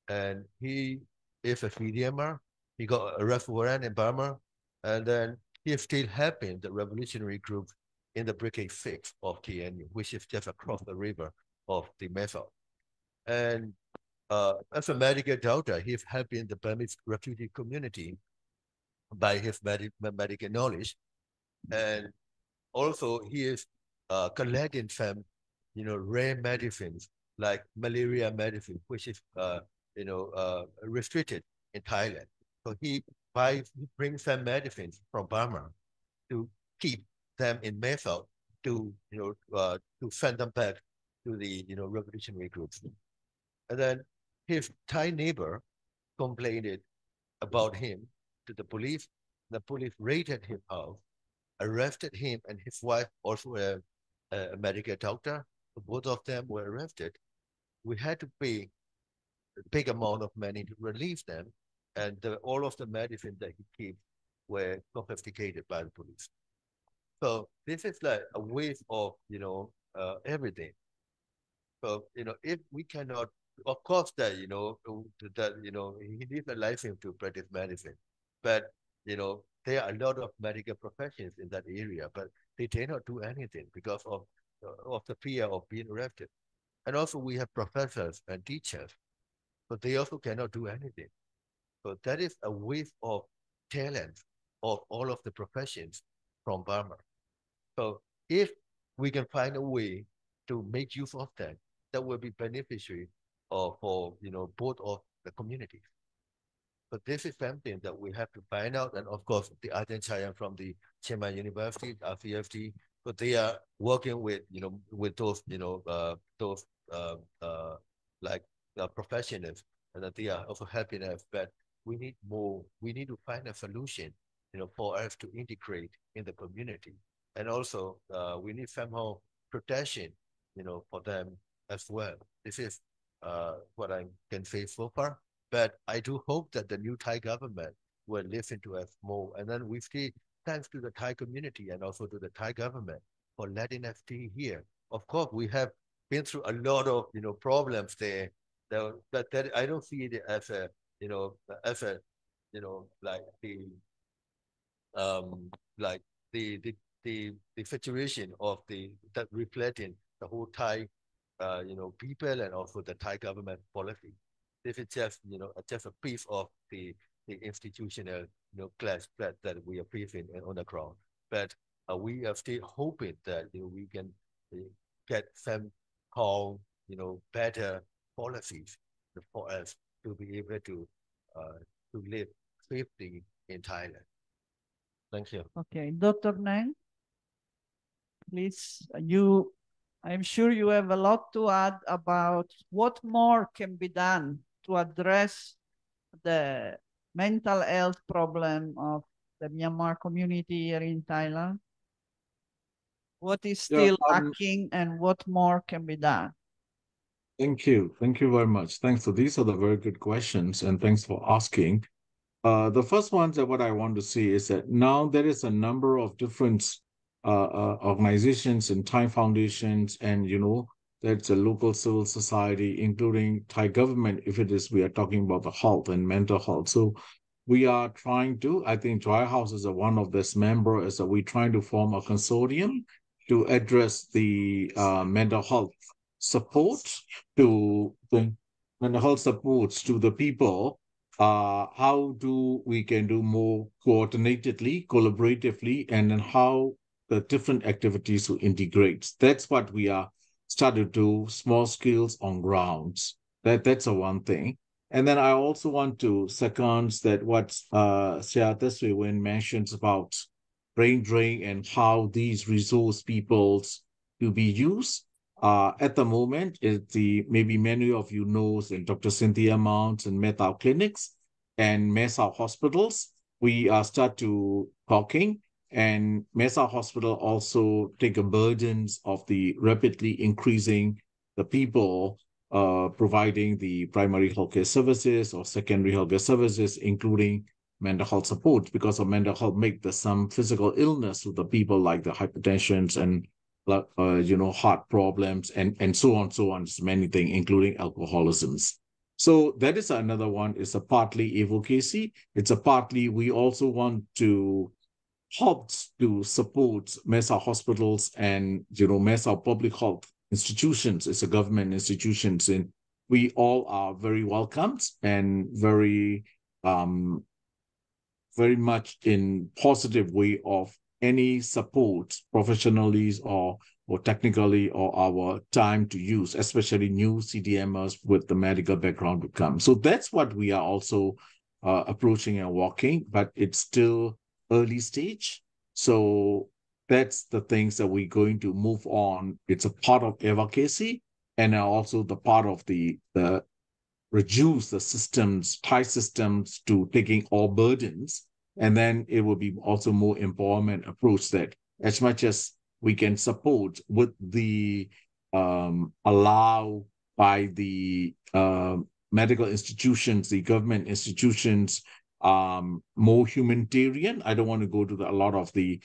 and he is a CDMR. He got a warrant in Burma, and then he is still helping the revolutionary group in the Brigade 6 of TNU, which is just across the river of the Mae Sot. And as a medical doctor, he is helping the Burmese refugee community by his medical knowledge. And also he is collecting some, rare medicines like malaria medicine, which is, restricted in Thailand. So he brings some medicines from Burma to keep them in Mae Sot to to send them back to the revolutionary groups. And then his Thai neighbor complained about him to the police. The police raided his house, arrested him and his wife, also a medical doctor. Both of them were arrested. We had to pay a big amount of money to release them, and all of the medicine that he keeps were confiscated by the police. So this is like a waste of everything. So if we cannot, of course that he needs a license to practice medicine, but there are a lot of medical professions in that area, but they dare not do anything because of the fear of being arrested. And also we have professors and teachers, but they also cannot do anything. So that is a waste of talent of all of the professions from Burma. So if we can find a way to make use of that, that will be beneficiary for both of the communities. But this is something that we have to find out. And of course, the Ajahn Chayan from the Chiang Mai University, RCFT, but they are working with those professionals, and that they are also helping us. But we need more. We need to find a solution, for us to integrate in the community, and also we need somehow protection, for them as well. This is what I can say so far. But I do hope that the new Thai government will listen to us more. And then we see, thanks to the Thai community and also to the Thai government for letting us stay here. Of course, we have been through a lot of problems there. That I don't see it as a like the situation of that reflecting the whole Thai people and also the Thai government policy. This is just a piece of the institutional clash that we are facing on the ground. But we are still hoping that we can get some better policies for us to be able to live safely in Thailand. Thank you. Okay, Dr. Naing, please, I'm sure you have a lot to add about what more can be done to address the mental health problem of the Myanmar community here in Thailand. What is still lacking and what more can be done? Thank you. Thank you very much. Thanks. So these are the very good questions, and thanks for asking. The first one that what I want to see is that now there is a number of different organizations and Thai foundations, and that's a local civil society, including Thai government, if it is we are talking about the health and mental health. So we are trying to, I think Joy House is one of this members, is that we're trying to form a consortium to address the mental health support to the mental health supports to the people. How do we can do more coordinatedly, collaboratively, and then how the different activities to integrate. That's what we are starting to do, small skills on grounds. That's a one thing. And then I also want to second that what Shwe mentions about brain drain and how these resource peoples to be used. At the moment, maybe many of you knows in Dr. Cynthia Mount and Meta clinics and Mae Sot hospitals, we start to talking, and Mae Sot Hospital also take a burdens of the rapidly increasing the people providing the primary healthcare services or secondary healthcare services, including mental health support, because of mental health make some physical illness to the people like the hypertension and heart problems and so on, so many things, including alcoholisms. So that is another one. It's a partly advocacy. It's a partly we also want to help to support Mae Sot hospitals and Mae Sot public health institutions. It's a government institutions, and we all are very welcomed and very much in positive way of any support professionally or technically or our time to use, especially new CDMers with the medical background to come. So that's what we are also approaching and walking, but it's still early stage. So that's the things that we're going to move on. It's a part of advocacy and also the part of the reduce the systems, tie systems to taking all burdens. And then it will be also more empowerment approach that as much as we can support with the allow by the medical institutions, the government institutions, more humanitarian. I don't want to go to a lot of the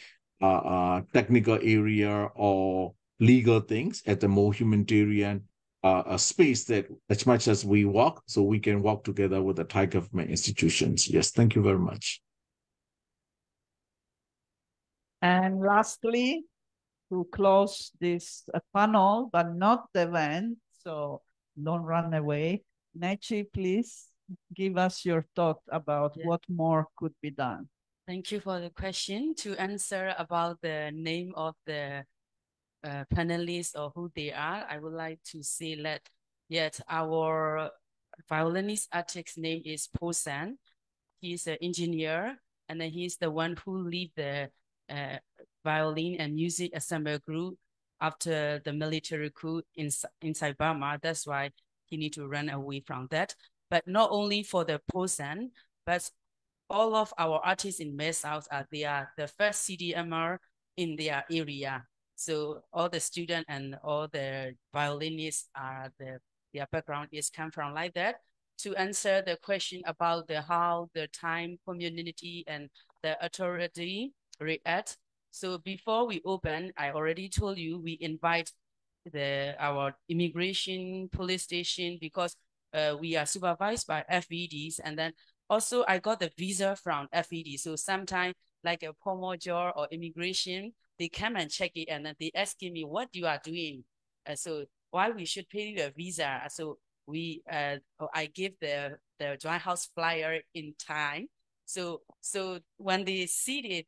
technical area or legal things at the more humanitarian a space that as much as we walk, so we can walk together with the Thai government institutions. Yes, thank you very much. And lastly, to close this panel, but not the event, so don't run away. Nechi, please give us your thought about what more could be done. Thank you for the question. To answer about the name of the panelists or who they are, I would like to say that yet our violinist artist's name is Phoe. He's an engineer, and then he's the one who lead the violin and music ensemble group after the military coup inside Burma. That's why he need to run away from that. But not only for the Phoe, but all of our artists in Mae Sot they are the first CDMR in their area. So all the students and all the violinists are their background is come from like that. To answer the question about how the Thai community and the authority react. So before we open, I already told you we invite our immigration police station because we are supervised by FEDs, and then also I got the visa from FED. So sometimes like a Pomojor or immigration, they come and check it and then they asking me what you are doing. So why we should pay you a visa? So I give the dry house flyer in time. So when they see it,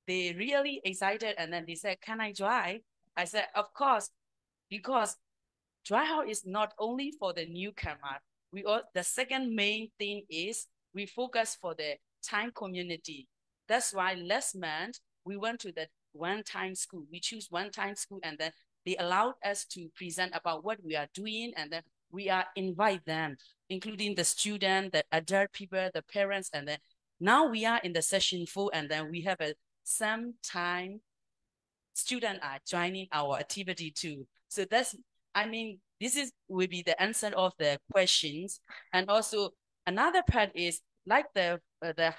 they really excited and then they said, "Can I dry?" I said, "Of course," because dry house is not only for the newcomer. The second main thing is we focus for the Thai community. That's why last month we went to the one-time school. We choose one-time school and then they allowed us to present about what we are doing and then we are invite them, including the student, the adult people, the parents, and then now we are in the session 4 and then we have some time students are joining our activity too. So this will be the answer of the questions. And also another part is like the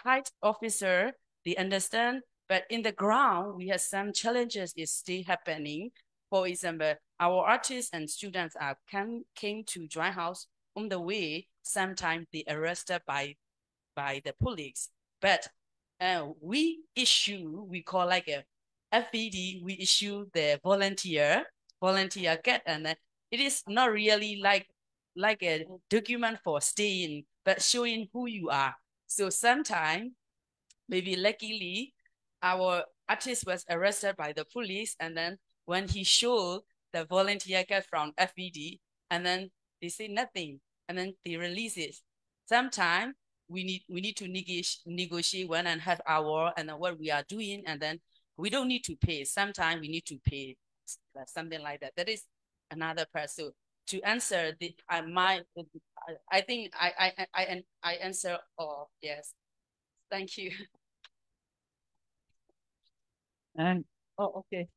height officer, they understand, but in the ground, we have some challenges is still happening. For example, our artists and students came to dry house on the way. Sometimes they arrested by the police. But we call like a FED, we issue the volunteer get, and it is not really like a document for staying, but showing who you are. So sometimes, maybe luckily, our artist was arrested by the police, and then when he showed the volunteer card from FED, and then they say nothing, and then they release it. Sometimes we need to negotiate 1.5 hours and then what we are doing, and then we don't need to pay. Sometimes we need to pay something like that. That is another part. So to answer I think I answer all. Yes, thank you. And okay.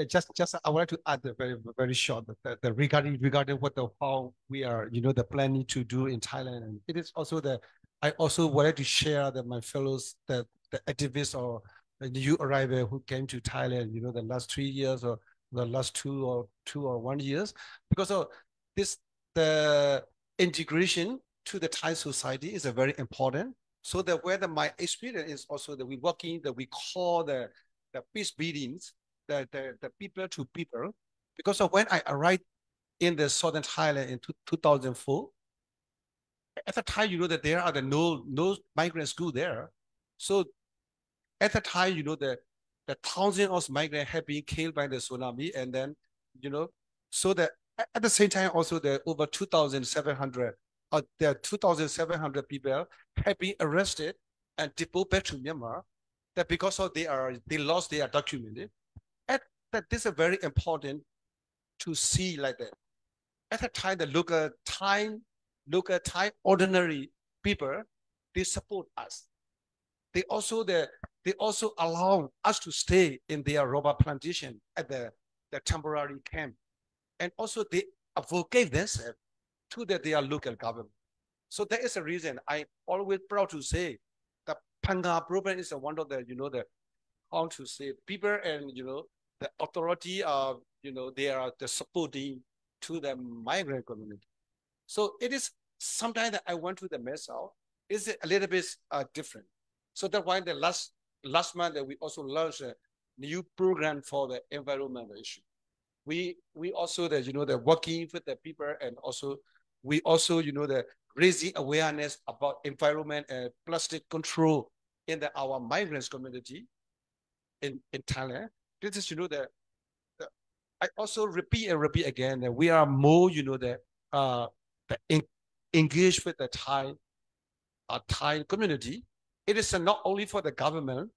Just I wanted to add the very short the regarding how we are the planning to do in Thailand, and it is also I also wanted to share that my fellows the activists or the new arrival who came to Thailand the last 3 years or the last 2 or 1 years, because of this the integration to the Thai society is a very important. So that whether my experience is also that we call the peace meetings, the people to people, because of when I arrived in the southern Thailand in 2004, at the time that there are no migrant school there. So at the time the thousands of migrants have been killed by the tsunami, and then so that at the same time also there over 2,700 there are 2,700 people have been arrested and deported back to Myanmar. That because of they lost their document. And that this is very important to see like that. At the time, the local Thai ordinary people, they support us. They also allow us to stay in their rubber plantation at the temporary camp. And also they advocate themselves to their local government. So there is a reason I always proud to say that Panga program is one of the, how to say, people and, the authority of, they are the supporting to the migrant community. So it is sometimes that I went to the Mae Sot is a little bit different. So that's why the last month that we also launched a new program for the environmental issue. We also the working with the people, and also we also the raising awareness about environment and plastic control in our migrants community in Thailand. This is I also repeat again that we are more engaged with the Thai community. It is not only for the government.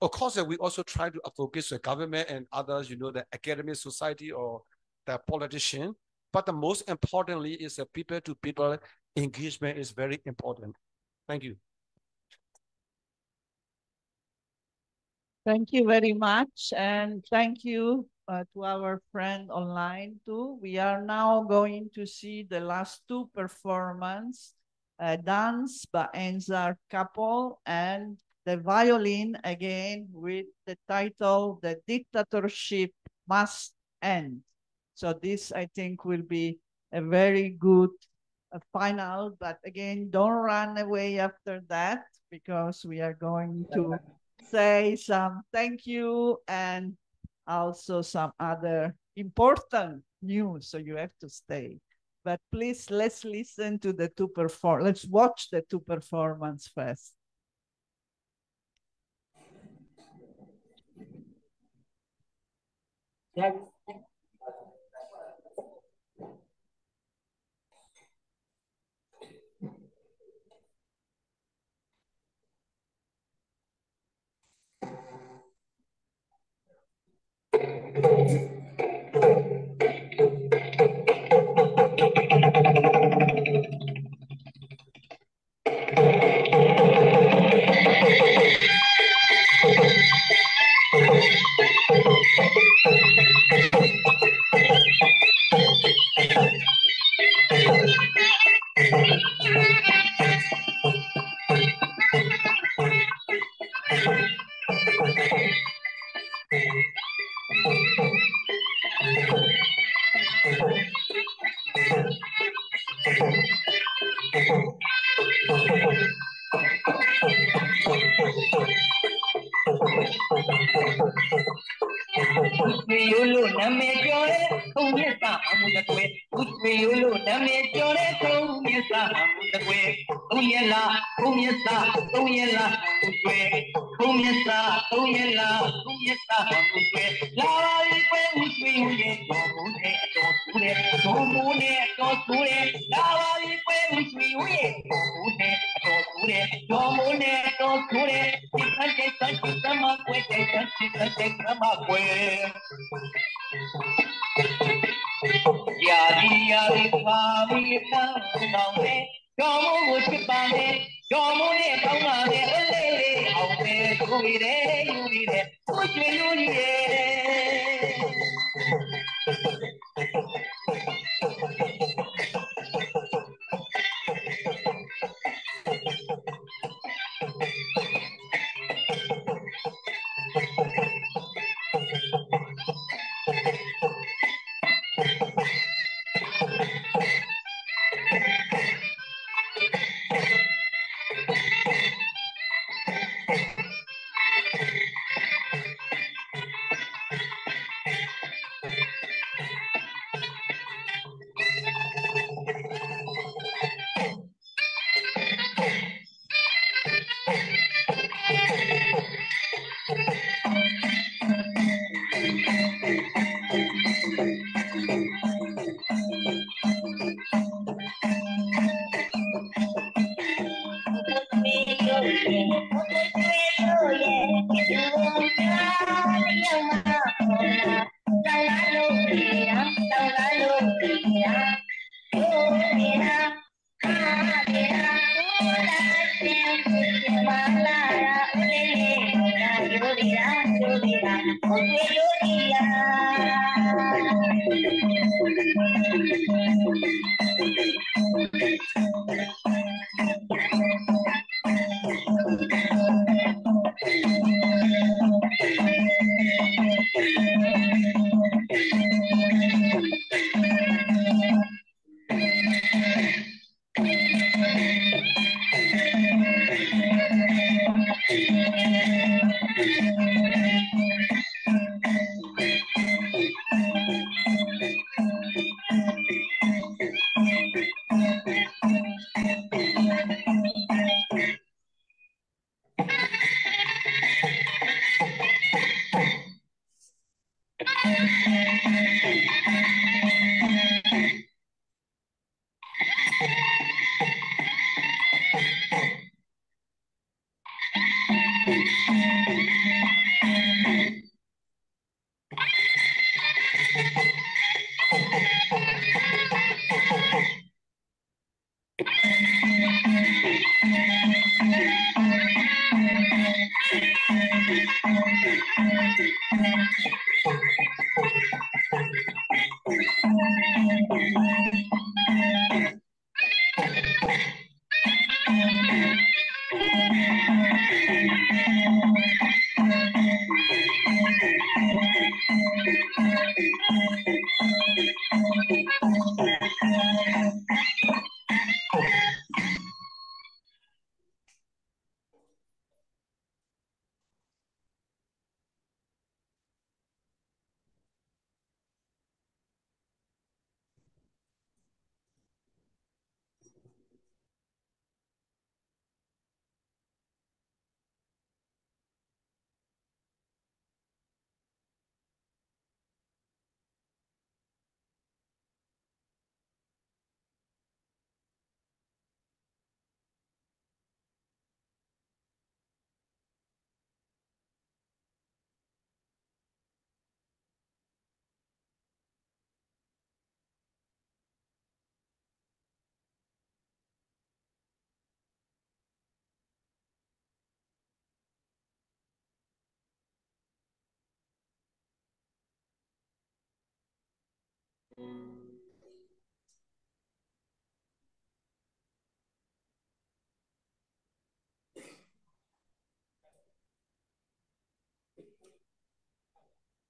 Of course, we also try to advocate the government and others, the academic society or the politician. But the most importantly is the people-to-people engagement is very important. Thank you. Thank you very much. And thank you to our friend online too. We are now going to see the last two performances, dance by Enzar couple and the violin again with the title, The Dictatorship Must End. So this, I think, will be a very good final, but again, don't run away after that because we are going to say some thank you and also some other important news, so you have to stay. But please, let's listen to the two let's watch the two performances first. Yes.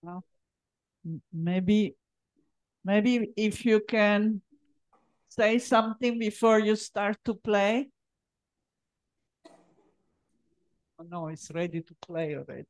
Well, maybe if you can say something before you start to play. Oh, no, it's ready to play already.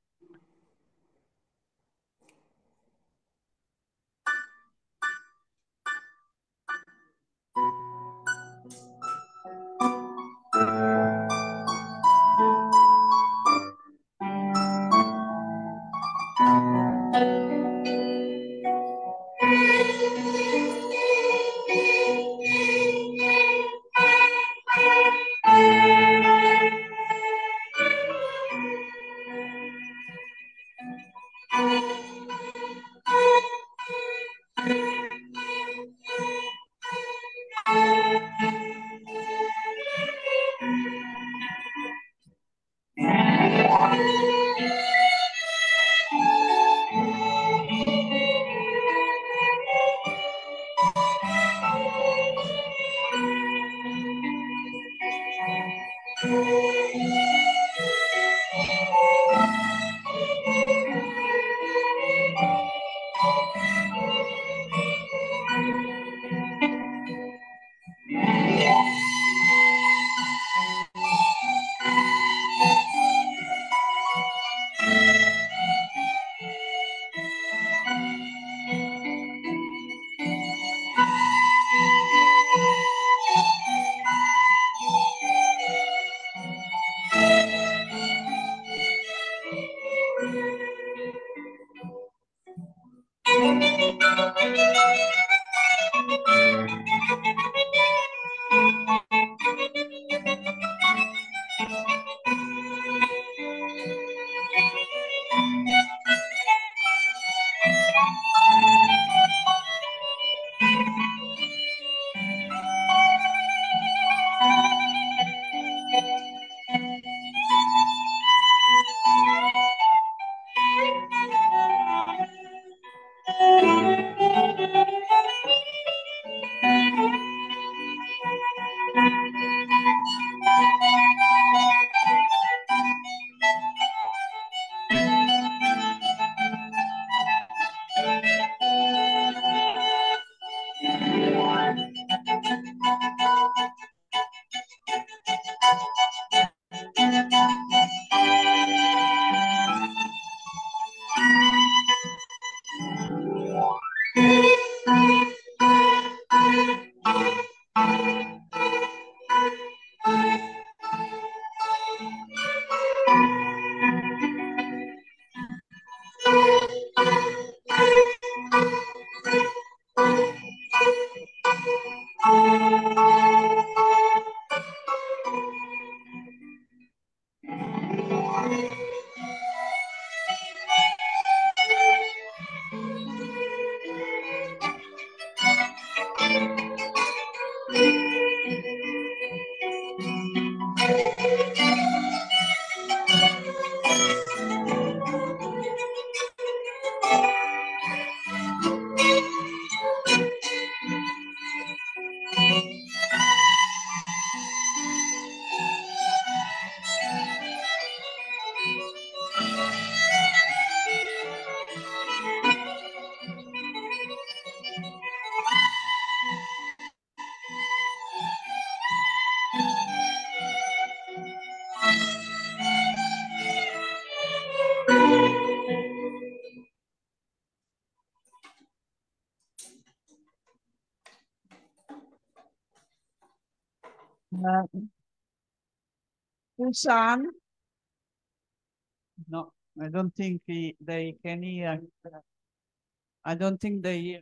Busan? No, I don't think they can hear. I don't think they hear.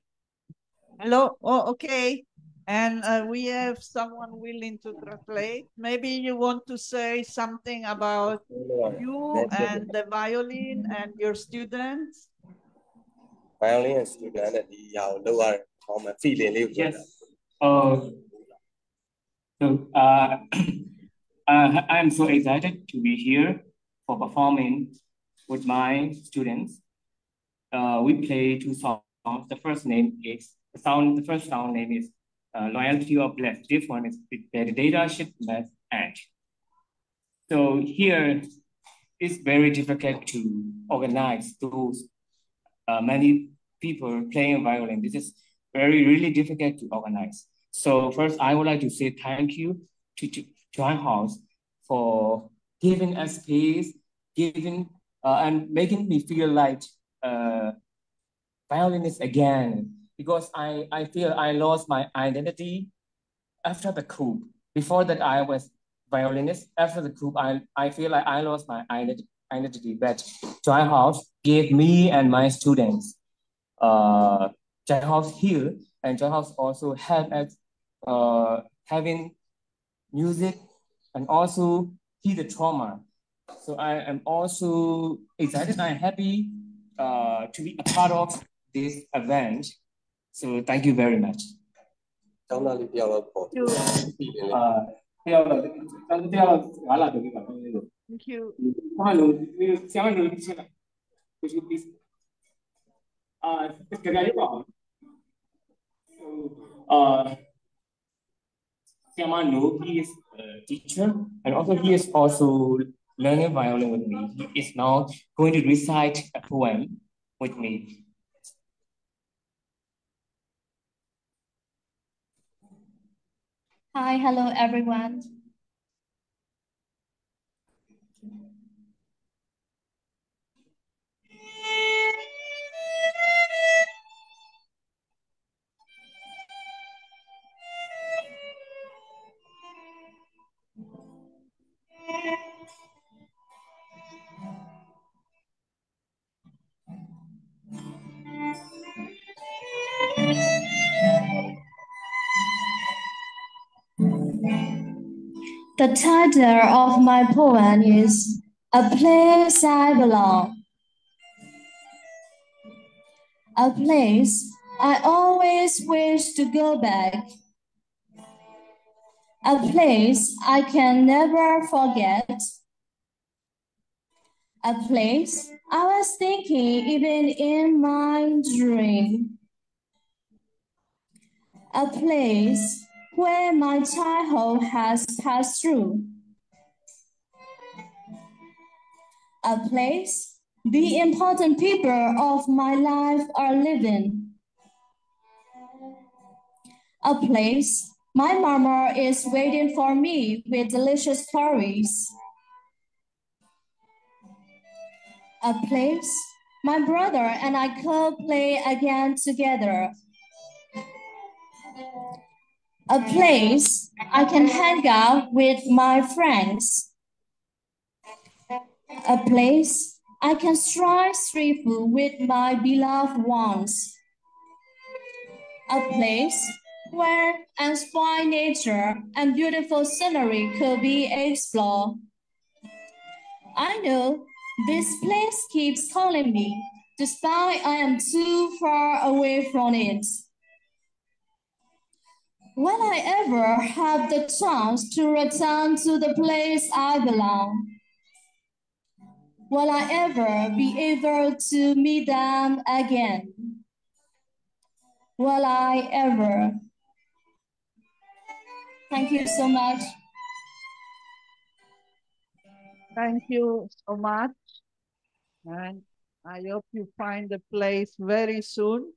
Hello? Oh, okay. And we have someone willing to translate. Maybe you want to say something about you and the violin and your students? Violin and student at the lower feeling. Yes. I'm so excited to be here for performing with my students. We play two songs. The first sound name is Loyalty of Left. This one is Dictatorship and. So here it's very difficult to organize those many people playing violin. This is really difficult to organize. So first, I would like to say thank you to Joint House for giving us space, and making me feel like violinist again, because I feel I lost my identity after the coup. Before that, I was violinist. After the coup, I feel like I lost my identity. But Joint House gave me and my students Joint House here, and Joint House also helped us having music and also heal the trauma. So I am also excited and happy to be a part of this event. So thank you very much. Thank you. Would you please? Siamano, he is a teacher, and also he is also learning violin with me. He is now going to recite a poem with me. Hi, hello everyone. The title of my poem is A Place I Belong. A place I always wish to go back. A place I can never forget. A place I was thinking even in my dream. A place where my childhood has passed through. A place the important people of my life are living. A place my mama is waiting for me with delicious stories. A place my brother and I could play again together. A place I can hang out with my friends. A place I can try street food with my beloved ones. A place where unspoiled nature and beautiful scenery could be explored. I know this place keeps calling me, despite I am too far away from it. Will I ever have the chance to return to the place I belong? Will I ever be able to meet them again? Will I ever? Thank you so much. Thank you so much. And I hope you find the place very soon.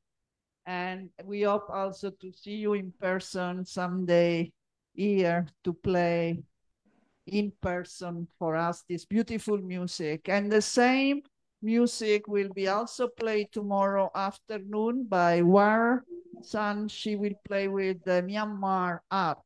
And we hope also to see you in person someday here to play in person for us this beautiful music. And the same music will be also played tomorrow afternoon by War San. She will play with the Myanmar Art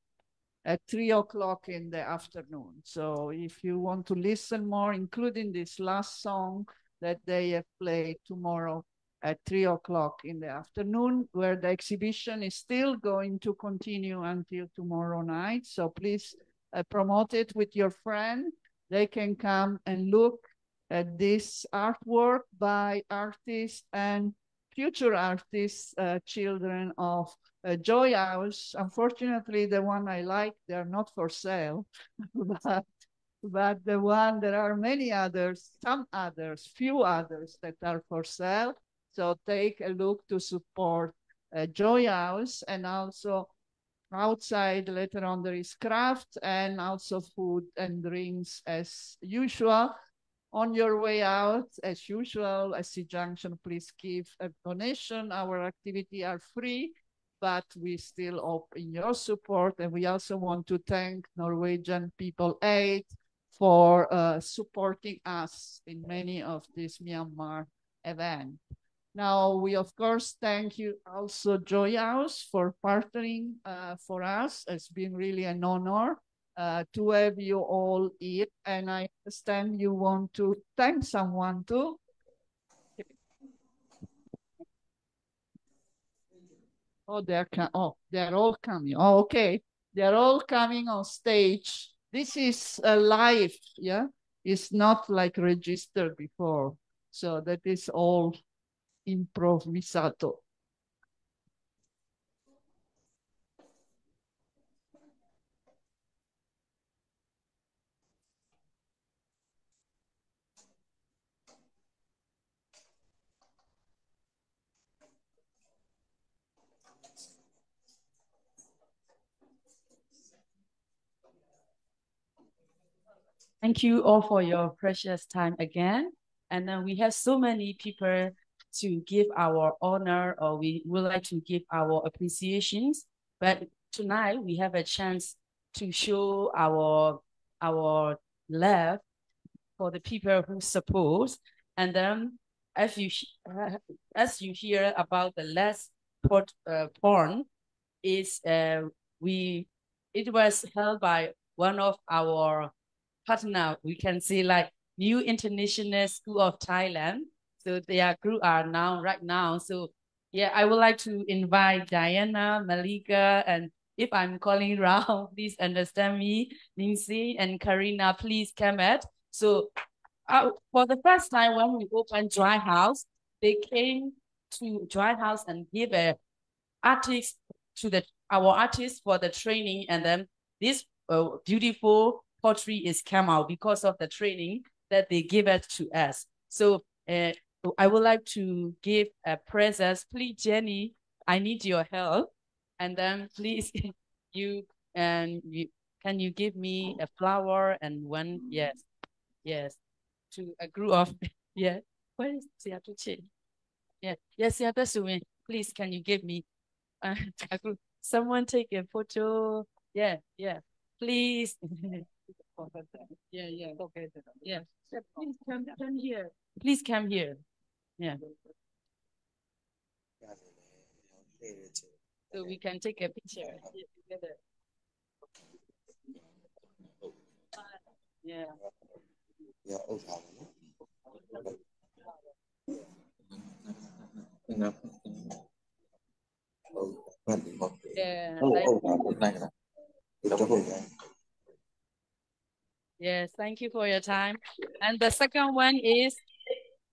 at 3 o'clock in the afternoon. So if you want to listen more, including this last song that they have played tomorrow at 3 o'clock in the afternoon, where the exhibition is still going to continue until tomorrow night. So please promote it with your friend. They can come and look at this artwork by artists and future artists, children of Joy House. Unfortunately, the one I like, they're not for sale, but the one, there are many others, some others, few others that are for sale. So take a look to support Joy House, and also outside later on there is craft and also food and drinks as usual. On your way out, as usual, at Sea Junction, please give a donation. Our activities are free, but we still hope in your support. And we also want to thank Norwegian People Aid for supporting us in many of these Myanmar events. Now, we of course thank you also Joy House for partnering for us. It's been really an honor to have you all here. And I understand you want to thank someone too. Oh, they're all coming. Oh, okay. They're all coming on stage. This is a live, yeah? It's not like registered before. So that is all improvisato. Thank you all for your precious time again. And then we have so many people to give our honor, or we would like to give our appreciations. But tonight we have a chance to show our love for the people who support. And then as you hear about the last porn, it was held by one of our partner. We can see like New International School of Thailand. So their group are right now. So yeah, I would like to invite Diana, Malika, and if I'm calling around, please understand me, Lindsay and Karina, please come at. So for the first time when we opened Dry House, they came to Dry House and give artists to our artists for the training, and then this beautiful pottery is come out because of the training that they give it to us. So I would like to give a present. Please, Jenny, I need your help. And then please, can you give me a flower and one? Yes, to a group of yeah. Where is Sciortino? Yeah, yes, Sciortino. Please, can you give me a group? Someone take a photo. Yeah. Please. Yeah. Okay. Yeah. Please come here. Please come here. Yeah. So we can take a picture together. Yeah. Yes, thank you for your time. And the second one is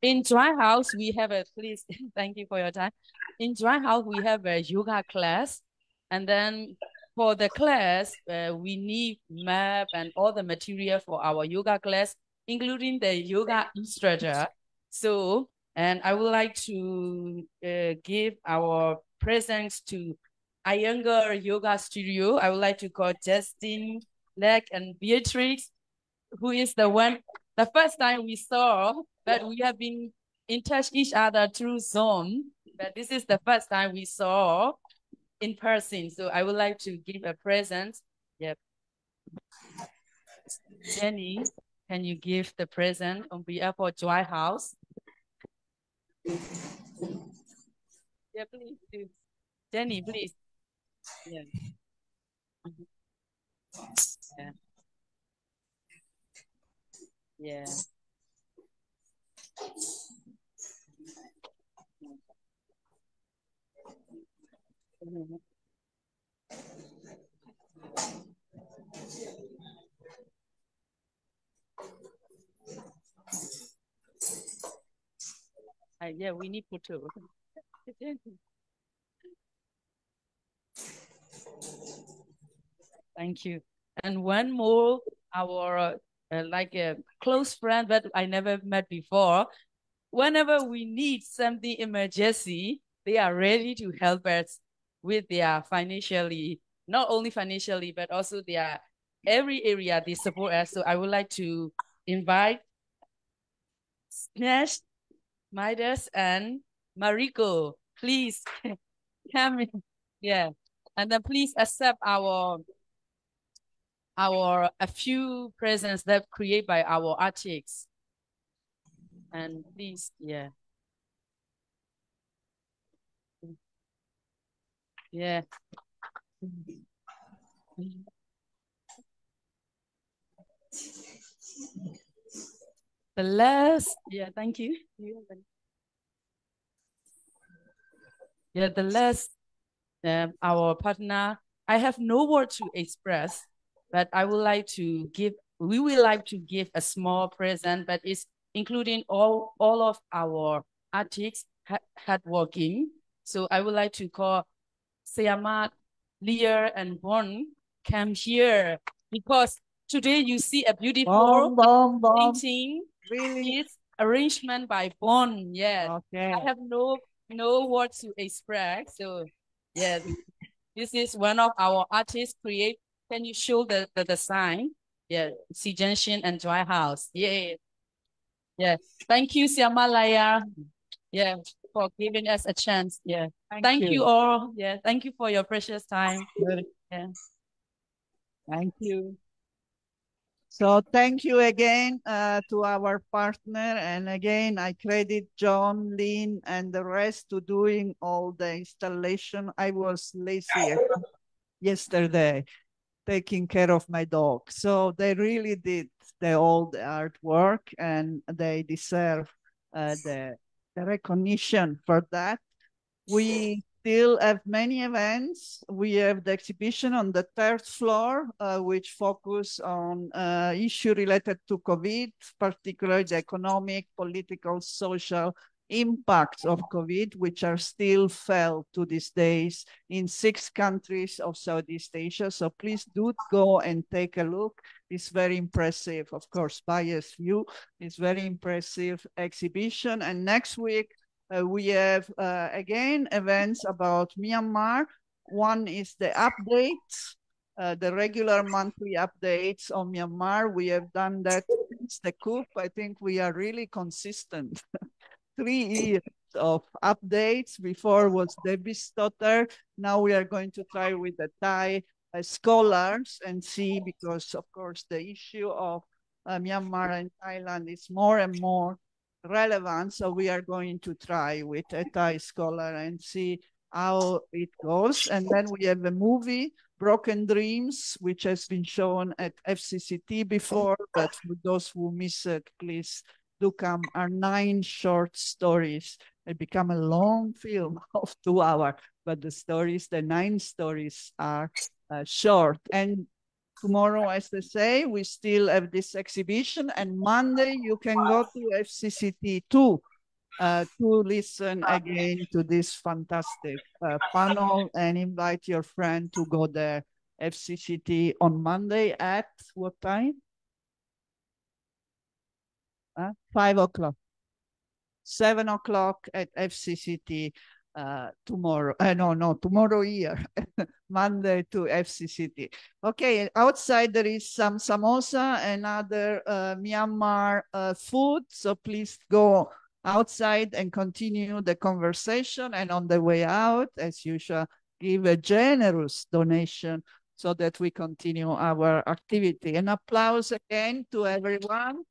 in Dry House, we have please, thank you for your time. In Dry House, we have a yoga class. And then for the class, we need map and all the material for our yoga class, including the yoga instructor. So, and I would like to give our presents to Iyengar Yoga Studio. I would like to call Justin, Leck, and Beatrix, who is the first time we saw, but we have been in touch each other through Zoom, but this is the first time we saw in person. So I would like to give a present. Yep. Jenny, can you give the present on behalf of Joy House? Yeah, please do. Jenny, please. Yeah. Yeah. Yeah. Yeah, we need photo. Thank you. And one more, our like a close friend that I never met before. Whenever we need something emergency, they are ready to help us with their financially, not only financially, but also their every area they support us. So I would like to invite Snesh, Midas, and Mariko. Please come in. Yeah. And then please accept a few presents that created by our artists. And please, yeah. Yeah. The last, yeah, thank you. Yeah, the last, our partner, I have no word to express, but I would like to give, we would like to give a small present, but it's including all of our artists hardworking. So I would like to call Siamat, Lear, and Bon come here because today you see a beautiful painting. Really? It's arrangement by Bon. Yeah. Okay. I have no words to express. So yeah, this is one of our artists create. Can you show the design? Yeah, Junction and Joy House. Yeah. Yeah. Thank you, Siamalaya. Yeah, for giving us a chance. Yeah. Thank you all. Yeah. Thank you for your precious time. Yeah. Thank you. So thank you again to our partner. And again, I credit John, Lynn, and the rest to doing all the installation. I was lazy yesterday, taking care of my dog. So they really did all the artwork, and they deserve the recognition for that. We still have many events. We have the exhibition on the third floor, which focus on issues related to COVID, particularly the economic, political, social impacts of COVID, which are still felt to these days in 6 countries of Southeast Asia. So please do go and take a look. It's very impressive, of course, biased view. It's very impressive exhibition. And next week, we have, again, events about Myanmar. One is the updates, the regular monthly updates on Myanmar. We have done that since the coup. I think we are really consistent. 3 years of updates. Before was Debbie's daughter. Now we are going to try with the Thai scholars and see, because of course the issue of Myanmar and Thailand is more and more relevant. So we are going to try with a Thai scholar and see how it goes. And then we have a movie, Broken Dreams, which has been shown at FCCT before, but for those who miss it, please do come. Are 9 short stories. It become a long film of 2 hours, but the 9 stories are short. And tomorrow, as they say, we still have this exhibition, and Monday you can go to FCCT too to listen again to this fantastic panel and invite your friend to go there FCCT on Monday at what time? 5 o'clock. 7 o'clock at FCCT tomorrow. No, tomorrow here. Monday to FCCT. Okay, outside there is some samosa and other Myanmar food. So please go outside and continue the conversation. And on the way out, as usual, give a generous donation so that we continue our activity. An applause again to everyone.